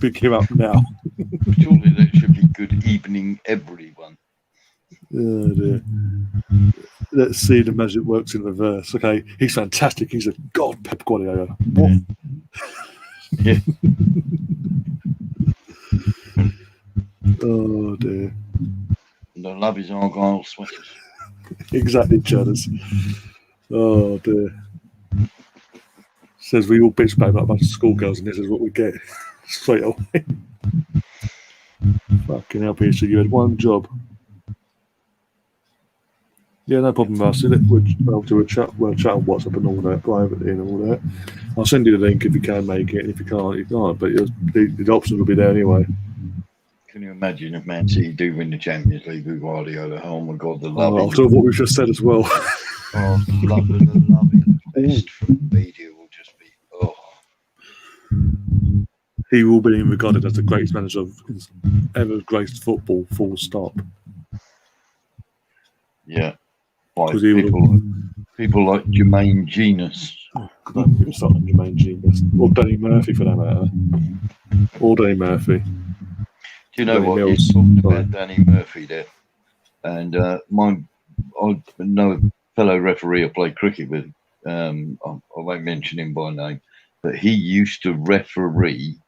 Pick him up now. Surely that should be good evening, everyone. Oh dear. Let's see the magic works in reverse. Okay, he's fantastic. He's a god, Pep Guardiola. What? Yeah. Oh dear. And I love his Argyle sweaters. Exactly, Chudders. Oh dear. Says we all bitch about a bunch of schoolgirls, and this is what we get straight away. Fucking hell, PSG, you had one job. Yeah, no problem, Russ. We'll do a chat on WhatsApp and all that, privately and all that. I'll send you the link if you can make it, and if you can't, you can't. But the options will be there anyway. Can you imagine if Man City do win the Champions League with Guardiola? Oh my God, the love. After what we've just said as well. Oh, the love the best from the media will just be, He will be regarded as the greatest manager of ever graced football, full stop. Yeah. Like people like Jermaine Genius. Oh, don't give us on Jermaine Genius. Or Danny Murphy for that matter. Or Danny Murphy. Do you know what? You're talking about Danny Murphy there. And I know a fellow referee I played cricket with. I won't mention him by name, but he used to referee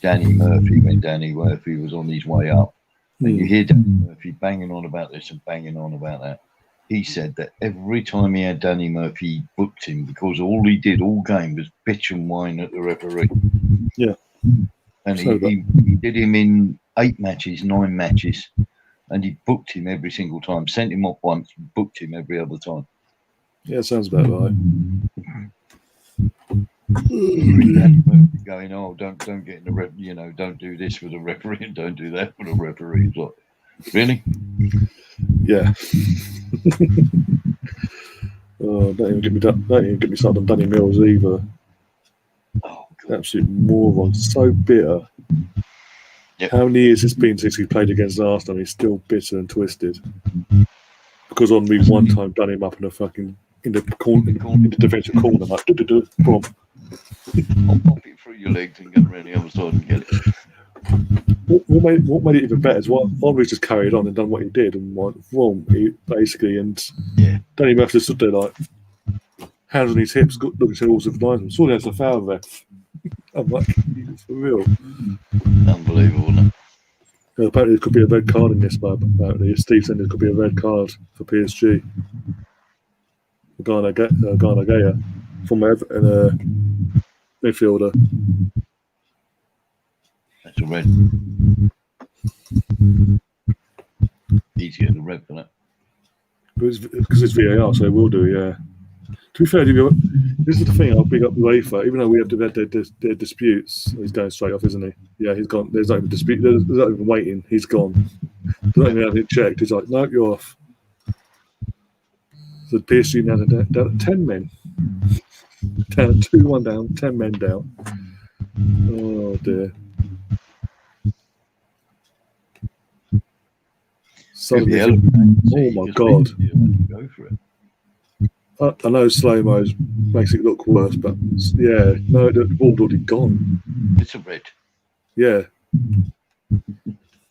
Danny Murphy when Danny Murphy was on his way up. And you hear Danny Murphy banging on about this and banging on about that. He said that every time he had Danny Murphy, he booked him because all he did all game was bitch and whine at the referee. Yeah. And he did him in 8 matches, 9 matches, and he booked him every single time. Sent him off once, booked him every other time. Yeah, sounds about right. Danny Murphy going, don't get in the don't do this with a referee and don't do that with a referee. It's like, Really? Yeah. Oh, don't even get me started on Danny Mills either. Oh, God. Absolute moron. So bitter. Yep. How many years it's been since he played against Arsenal? He's still bitter and twisted. Because on me one time done him up in the defensive corner, like boom. I'll pop it through your legs and get around the other side and get it. What made it even better is Henry just carried on and done what he did and went wrong, basically. And Danny Murphy stood there like hands on his hips, looking towards the linesman. Surely that's a foul there. I'm like, for real. Unbelievable, isn't it? Apparently, there could be a red card in this, but apparently, Steve said there could be a red card for PSG. Garner Gaya from Everton, midfielder. That's a red. He's getting the red for that. Because it's VAR, so it will do, yeah. To be fair, this is the thing, I'll big up UEFA, even though we have their disputes, he's going straight off, isn't he? Yeah, he's gone. There's not even dispute, there's not even waiting, he's gone. There's not even having it checked. He's like, no, you're off. So PSG now down at 10 men. Down 2-1 down, 10 men down. Oh dear. Suddenly, oh my God. Go for it. I know slow-mo makes it look worse, but yeah, no, the ball's already gone. It's a red. Yeah.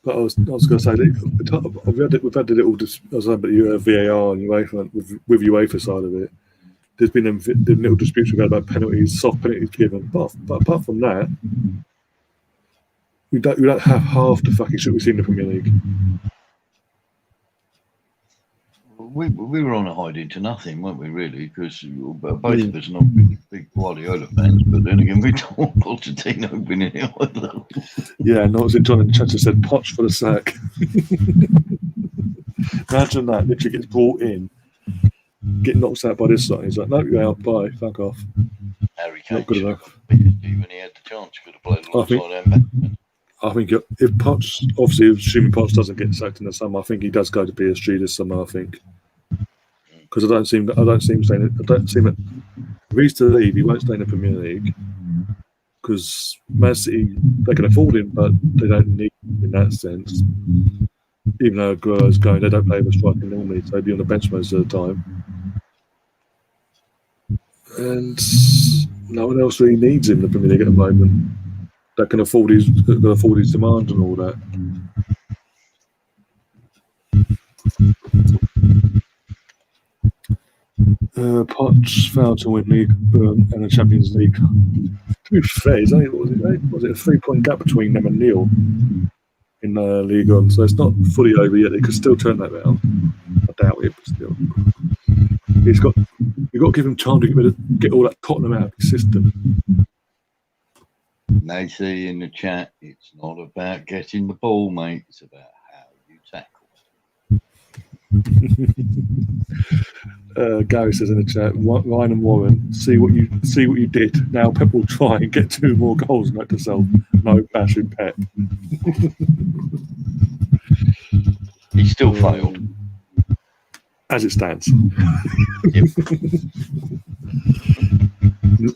But I was going to say, we've had the little, I was saying about VAR and UEFA, with UEFA side of it. There's been the little disputes we've had about penalties, soft penalties given. But apart from that, we don't have half the fucking shit we see in the Premier League. We were on a hide into nothing, weren't we, really? Because both of us are not big Guardiola fans, but then again, we don't want Pochettino winning it either. Yeah, no, was it John in the chat who said, Poch for the sack? Imagine that, literally gets brought in, getting knocked out by this side. He's like, no, you're out, bye, fuck off. Harry Kane not good enough. PSG when he had the chance, could have played alongside him. I think if Poch, obviously, assuming Poch doesn't get sacked in the summer, I think he does go to PSG this summer. I think because I don't see him staying. I don't see him. If he's to leave, he won't stay in the Premier League because Man City they can afford him, but they don't need him in that sense. Even though Aguero's going, they don't play with striking normally, so they'd be on the bench most of the time. And no one else really needs him in the Premier League at the moment. That can afford his demands and all that. Poch failed to win league and the Champions League. To be fair, was it a 3-point gap between them and Lille in the League On? So it's not fully over yet. They could still turn that around. I doubt it, but still. You've got to give him time to get all that Tottenham out of his system. They say in the chat, it's not about getting the ball, mate. It's about how you tackle. Gary says in the chat, Ryan and Warren, see what you did. Now Pep will try and get 2 more goals. Note to self, no bashing Pep. He still failed. As it stands. Yep.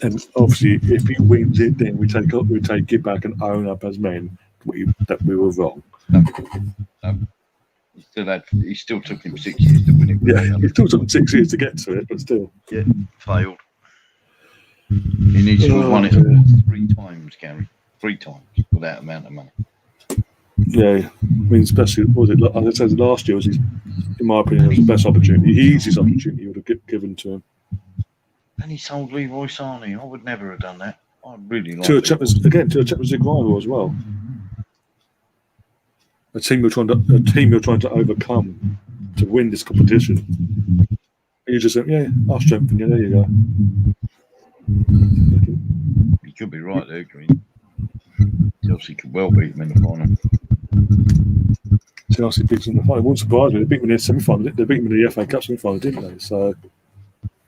And obviously, if he wins it, then we take it back and own up as men that we were wrong. No. He still took him 6 years to win it. Yeah, it still took him 6 years to get to it, but still. Yeah, failed. He needs to have won it 3 times, Gary. 3 times for that amount of money. Yeah, I mean, especially as I said, last year was in my opinion, was the best opportunity, the easiest opportunity he would have given to him. And he sold Leroy Sané. I would never have done that. I really like to a Champions League rival as well. A team you're trying to overcome to win this competition. And you just say, yeah, I'll strengthen you. There you go. You could be right there, Green. Chelsea could well beat him in the final. Chelsea beat them in the final. It wouldn't surprise me. They beat them in the semi-final. They beat them in the FA Cup semi-final, didn't they? So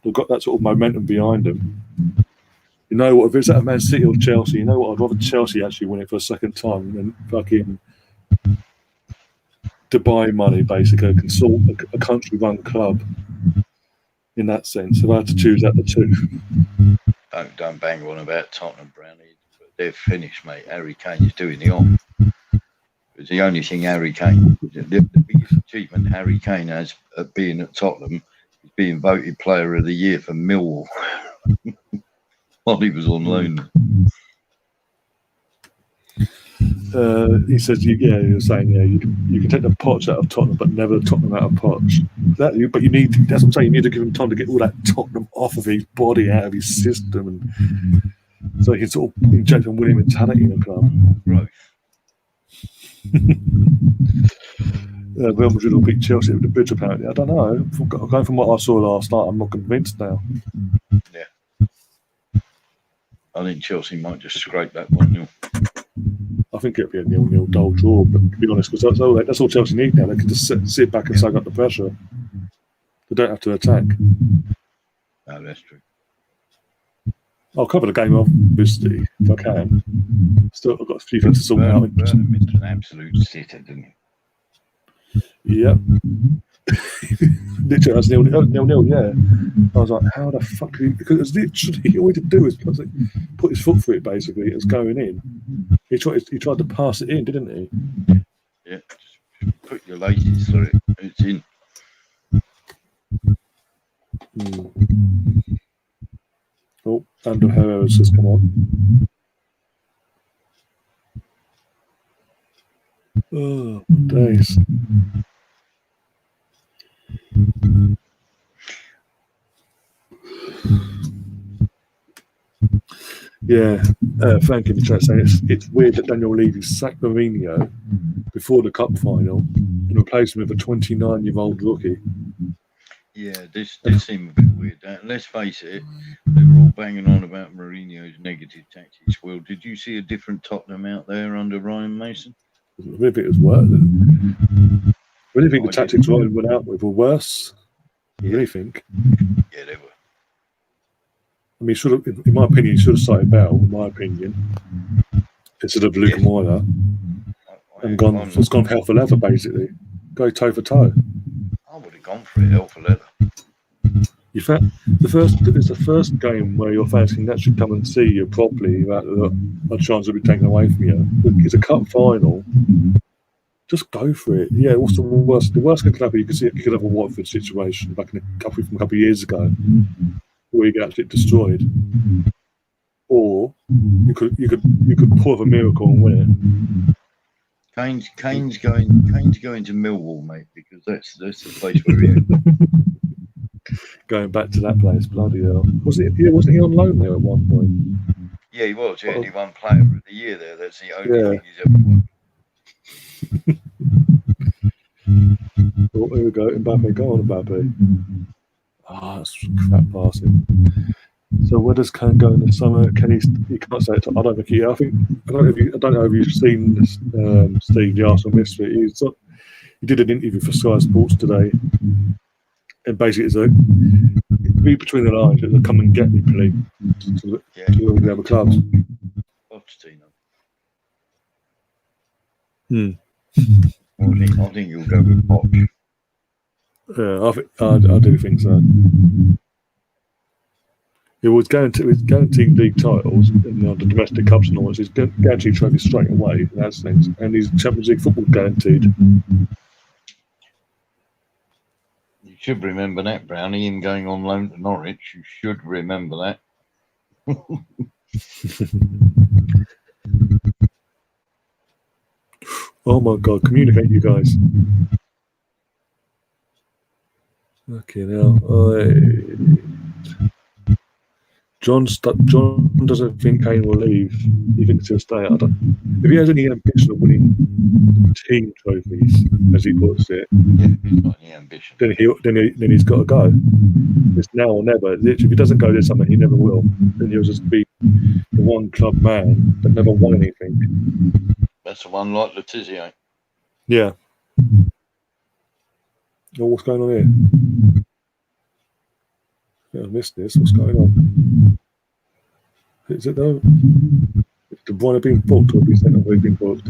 they've got that sort of momentum behind them. You know what? If it's at Man City or Chelsea, you know what? I'd rather Chelsea actually win it for a second time than fucking Dubai money, basically, consult a country-run club. In that sense, if I had to choose out the two. Don't bang on about Tottenham, Brownie. They're finished, mate. Harry Kane is doing the on. It's the only thing Harry Kane, the biggest achievement Harry Kane has at being at Tottenham is being voted Player of the Year for Millwall while he was on loan. He says, you were saying, you can take the Poch out of Tottenham, but never Tottenham out of Poch. But that's what I'm saying. You need to give him time to get all that Tottenham off of his body, out of his system, and so he can sort of inject a winning mentality in the club. Right. Real Madrid will beat Chelsea with the bridge, apparently. I don't know. Going from what I saw last night, I'm not convinced now. Yeah. I think Chelsea might just scrape that 1-0. I think it'll be a 0-0 dull draw, but to be honest, because that's all Chelsea need now. They can just sit back and soak up the pressure. They don't have to attack. No, that's true. I'll cover the game off, obviously, if I can. Still, I've got a few things to sort out. Burnham missed an absolute sitter, didn't he? Yeah. Literally, that's 0-0, yeah. I was like, how the fuck did he... Because literally, all he had to do was put his foot through it, basically. It was going in. He tried to pass it in, didn't he? Yeah, just put your laces through it. It's in. Oh, Andrew Herrera's just come on. Oh, days. Yeah, Frank in the chat saying it's weird that Daniel Levy sacked Mourinho before the cup final and replaced him with a 29-year-old rookie. Yeah, this seemed a bit weird. Let's face it, they were all banging on about Mourinho's negative tactics. Well, did you see a different Tottenham out there under Ryan Mason? I really think it was worse. I really think the tactics Ryan went out with were worse. I really think. Yeah, they were. I mean, in my opinion, he should have started Bell, in my opinion, instead of Luke Moyer, and gone hell for leather, basically. Go toe for toe. I would have gone for it, hell for leather. It's the first game where your fans can actually come and see you properly without a chance to be taken away from you. It's a cup final. Just go for it. Yeah, what's the worst? The worst can happen. You could have a Watford situation back from a couple of years ago, where you get absolutely destroyed, or you could pull off a miracle and win it. Kane's going to Millwall, mate, because that's the place where he is. Going back to that place, bloody hell! Wasn't he on loan there at one point? Yeah, he was. Yeah, he won Player of the Year there. That's the only thing he's ever won. Oh, here we go. Mbappe, go on, Mbappe. That's crap passing. So where does Kane go in the summer? He can't say it. I don't think he. I don't know if you've seen Steve, the Arsenal mystery. He did an interview for Sky Sports today, and basically it's a read between the lines. It's a come and get me plea to the other clubs. I think you'll go with Poch. Yeah, I do think so. It was guaranteed league titles in the domestic cups and all this. He's guaranteed trophies straight away in that sense, and he's Champions League football guaranteed. You should remember that, Brownie. Him going on loan to Norwich. You should remember that. Oh my God! Communicate, you guys. Okay, now John doesn't think Kane will leave. He thinks he'll stay. If he has any ambition of winning team trophies, as he puts it, he's got any ambition. Then he's got to go. It's now or never. Literally, if he doesn't go this summer, he never will. Then he'll just be the one club man that never won anything. That's the one like Letizia. Yeah. Oh, what's going on here? I missed this. What's going on? Is it though? Is De Bruyne being booked or is it not being booked?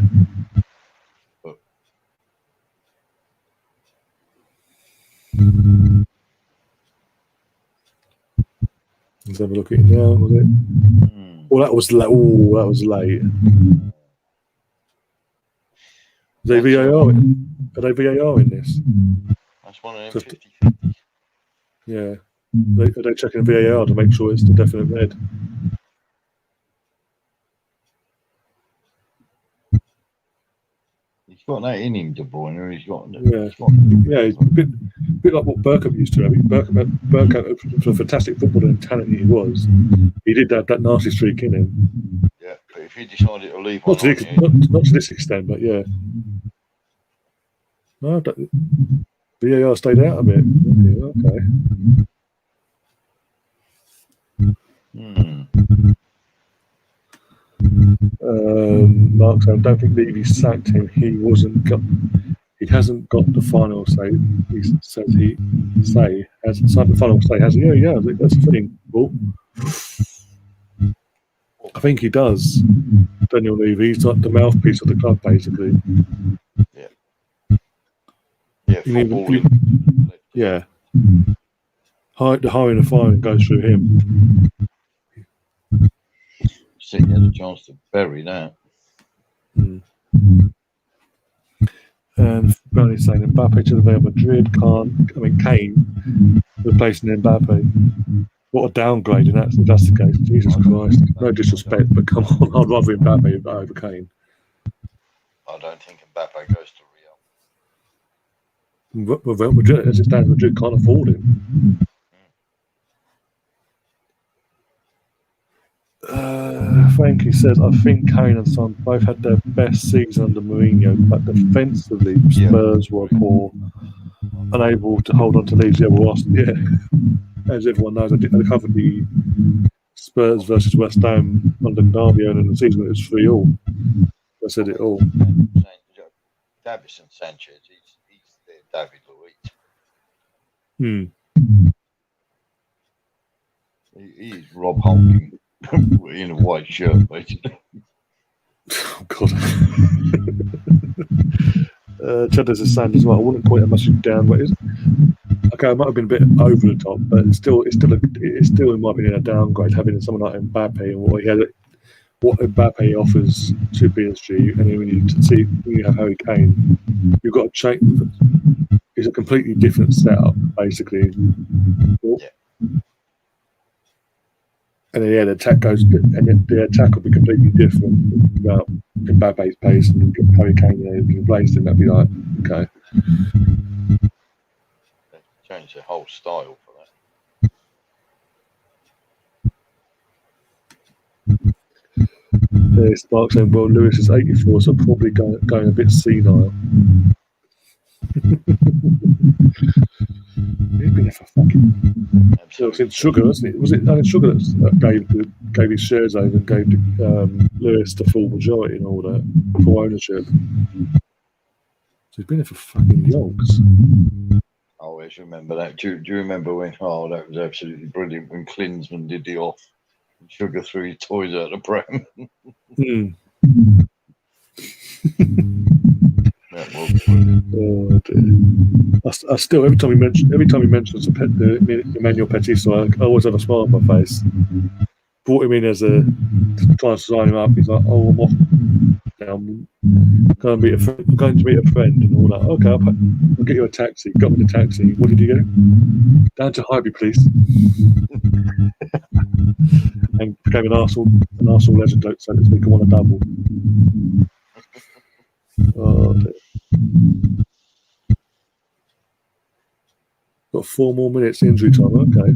Let's have a look at it now. Was it? Oh, that was late. Oh, that was late. Are they VAR? Are they VAR in this? That's one of them 50-50. Yeah. Are they checking VAR to make sure it's the definite red? He's got that in him, De Bruyne. He's got He's a bit like what Bergkamp used to have. Bergkamp, for a fantastic footballer and talent he was, he did have that nasty streak in him. Yeah, but if he decided to leave not to this extent, but yeah. No, VAR stayed out of it. Okay. Mark said, I don't think Levy sacked him. He hasn't got the final say. He says hasn't signed the final say, has he? Yeah, that's the thing. Well, I think he does. Daniel Levy, he's like the mouthpiece of the club, basically. Yeah. Yeah, yeah. The hiring and firing goes through him. City had a chance to bury that. And Bernie's saying Mbappe to the Real Madrid Kane replacing Mbappe. What a downgrade in that if that's the case. Jesus Christ. No disrespect, but come on, I'd rather Mbappe over Kane. I don't think Mbappe goes to Real. Well, Real Madrid, as it stands, Madrid can't afford him. Frankie says, I think Kane and Son both had their best season under Mourinho, but defensively, Spurs were poor, unable to hold on to leads. As everyone knows, I covered the Spurs versus West Ham London derby in the season. It was 3-3. I said it all. Davison Sanchez, he's their David Luiz. He's Rob Holding in a white shirt, basically. Oh, God. Cheddars is saying as well, I wouldn't quite much down, but okay, it might have been a bit over the top, but it's still in my opinion a downgrade having someone like Mbappe and what Mbappe offers to PSG, and then when you have Harry Kane, you've got to change. It's a completely different setup, basically. And then the attack goes, and the attack will be completely different without Mbappe's pace and Harry Kane replaced him. That'd be like, okay. They changed the whole style for that. Spark saying, well, Lewis is 84, so probably going a bit senile. He's been there for fucking. Since Sugar, wasn't it? Was it Alan Sugar that gave his shares over and gave Lewis the full majority and all that, full ownership? So he's been there for fucking yonks. I always remember that. Do you remember when? Oh, that was absolutely brilliant when Klinsmann did the off and Sugar threw his toys out the pram. That was brilliant. Oh, dear. I still every time he mentions Emmanuel Petit, so I always have a smile on my face. Brought him in as trying to sign him up. He's like, "Oh, I'm off now. I'm going to meet a friend and all that." Okay, I'll get you a taxi. Got me the taxi. What did you go? Down to Highbury, please. And became an Arsenal legend, so to speak. I want a double. Oh, dear. Got 4 more minutes injury time. Okay.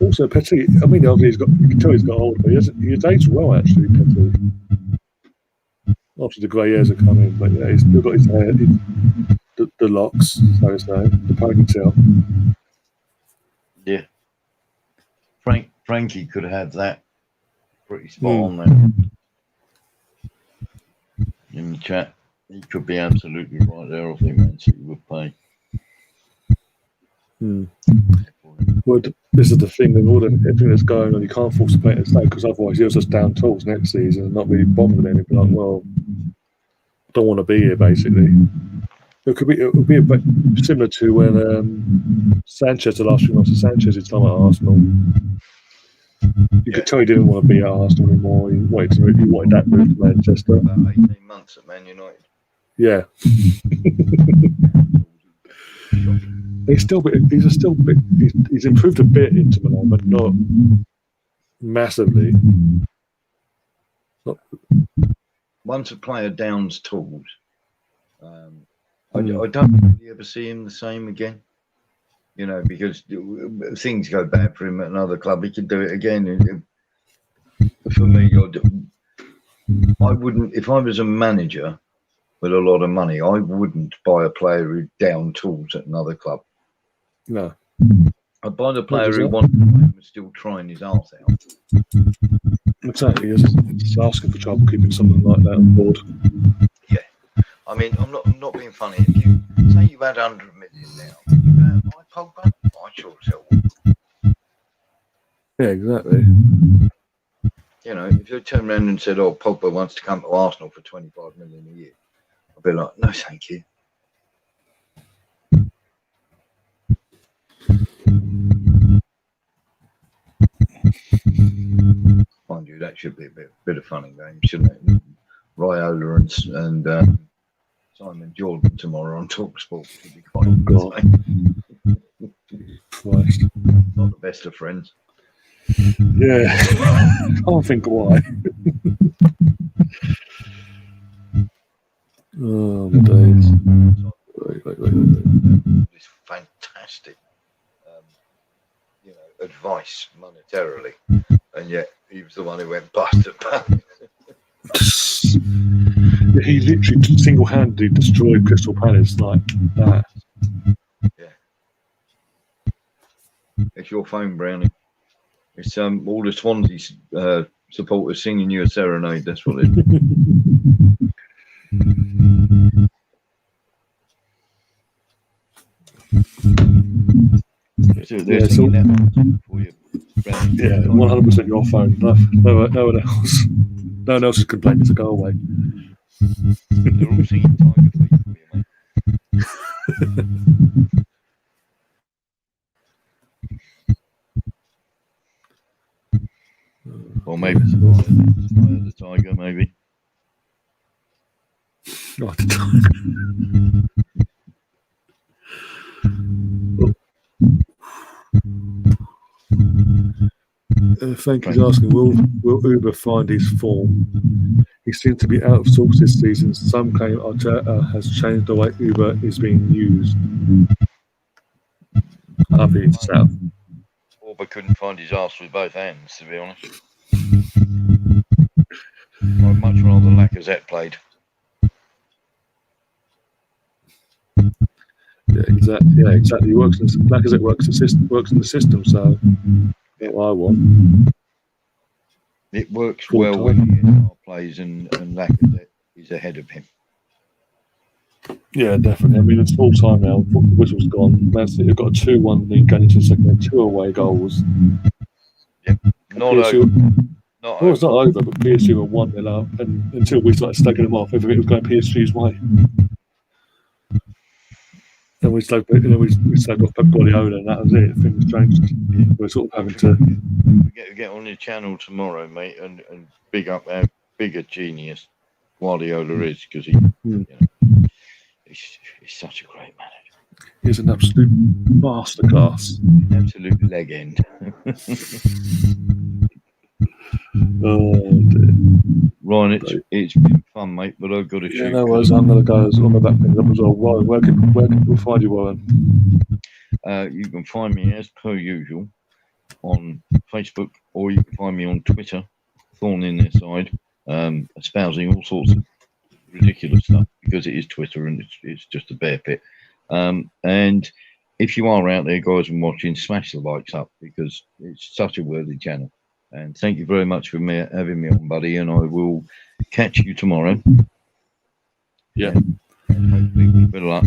Also, Petit. I mean, you can tell he's got older, but he's aged well actually. Petit. After the grey hairs have come in, but yeah, he's still got his hair, the locks, so to say, the ponytail. Yeah. Frankie could have that pretty spot on there. In the chat, he could be absolutely right there. I think Man City would pay. Well, this is the thing with everything that's going on. You can't force the player to stay because otherwise he'll just down tools next season and not really bother with anything. Like, well, I don't want to be here, basically. It would be a bit similar to when Sanchez, the last few months of Sanchez's time at Arsenal. You could tell he didn't want to be at Arsenal anymore. He wanted that move to Manchester. About 18 months at Man United. Yeah. He's improved a bit into Milan, but not massively. Once a player downs tools, I don't really ever see him the same again. You know, because things go bad for him at another club. He could do it again. For me, I wouldn't, if I was a manager with a lot of money, I wouldn't buy a player who down tools at another club. No. I'd buy the player who wanted to play and was still trying his arse out. Exactly. It's asking for trouble keeping someone like that on board. Yeah. I mean, I'm not being funny. If you say you had 100 million now, you buy Pogba? I sure as hell would. Yeah, exactly. You know, if you turned around and said, "Oh, Pogba wants to come to Arsenal for 25 million a year," I'd be like, "No, thank you." Mind you, that should be a bit of fun and game, shouldn't it? Raiola and Simon Jordan tomorrow on TalkSport should be quite entertaining. Christ. Not the best of friends. Yeah. I can't think why. Oh, my days. Wait. This fantastic, advice monetarily, and yet he was the one who went bust at Palace. He literally single-handedly destroyed Crystal Palace like that. Yeah. It's your phone, Brownie. It's all the Swansea supporters singing you a serenade. That's what it is. They're singing that for you. Brownie. Yeah, 100% your phone. No one else. No one else is complaining to go away. They're all singing Tiger Feet for you, mate. Or maybe it's the Tiger, maybe. Oh, the Tiger. Frankie's asking, will Uber find his form? He seems to be out of sorts this season. Some claim Arteta has changed the way Uber is being used. I think it's out. Orba couldn't find his arse with both hands, to be honest. I'd much rather Lacazette played. Yeah, exactly. Lacazette works in the system, so that's what I want. It works well when Iheanacho plays and Lacazette is ahead of him. Yeah, definitely. I mean, it's full time now. The whistle's gone. Man City have got a 2-1 lead going into the second and 2 away goals. Yep. Not PSG, over. It's not over, but PSG were 1-0 up, and until we started slagging them off, everything was going PSG's way. Then we slagged off Pep Guardiola, and that was it. Things changed. We're sort of having to get on your channel tomorrow, mate, and big up how big a genius Guardiola is, because he's such a great manager. He's an absolute masterclass. Absolute leg end. Oh dear. Ryan, it's been fun, mate, but I've got to shoot. Yeah, no worries. I'm going to go on the back things up as well. Warren, where can we find you, Warren? You can find me, as per usual, on Facebook, or you can find me on Twitter, thorn in their side, espousing all sorts of ridiculous stuff, because it is Twitter and it's just a bear pit. And if you are out there, guys, and watching, smash the likes up, because it's such a worthy channel. And thank you very much for having me on, buddy, and I will catch you tomorrow. Yeah. And hopefully with a bit of luck,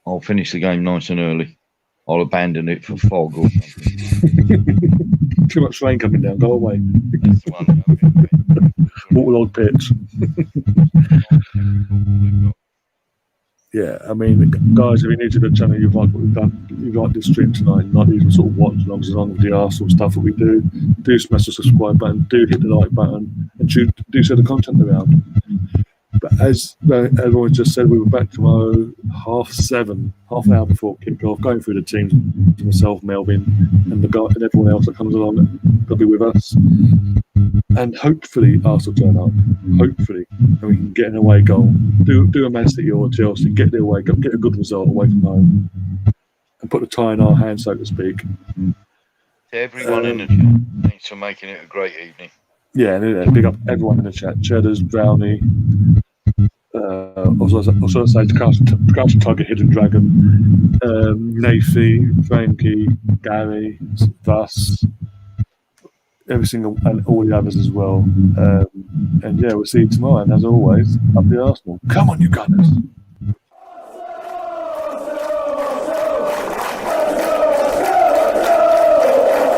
I'll finish the game nice and early. I'll abandon it for fog or something. Too much rain coming down. Go away. That's the one. Okay. Waterlogged pitch. Yeah, I mean, guys, if you're new to the channel, you've liked what we've done, you've liked this stream tonight, you like these sort of watch-alongs along with the Arsenal stuff that we do smash the subscribe button, do hit the like button, and do share the content around. But as everyone just said, we were back tomorrow, 7:30, half an hour before kickoff, going through the teams, myself, Melvin, and everyone else that comes along, they'll be with us. And hopefully Arsenal turn up. Hopefully, and we can get an away goal. Do a Man City or Chelsea, get the away goal, get a good result away from home, and put the tie in our hands, so to speak. To everyone in the chat, thanks for making it a great evening. Yeah, big up everyone in the chat. Cheddars, Brownie. Also say Crouch Tiger, Hidden Dragon, Nafi, Frankie, Gary, Thus. Every single and all the others as well. And yeah, we'll see you tomorrow. And as always, up the Arsenal. Come on, you Gunners.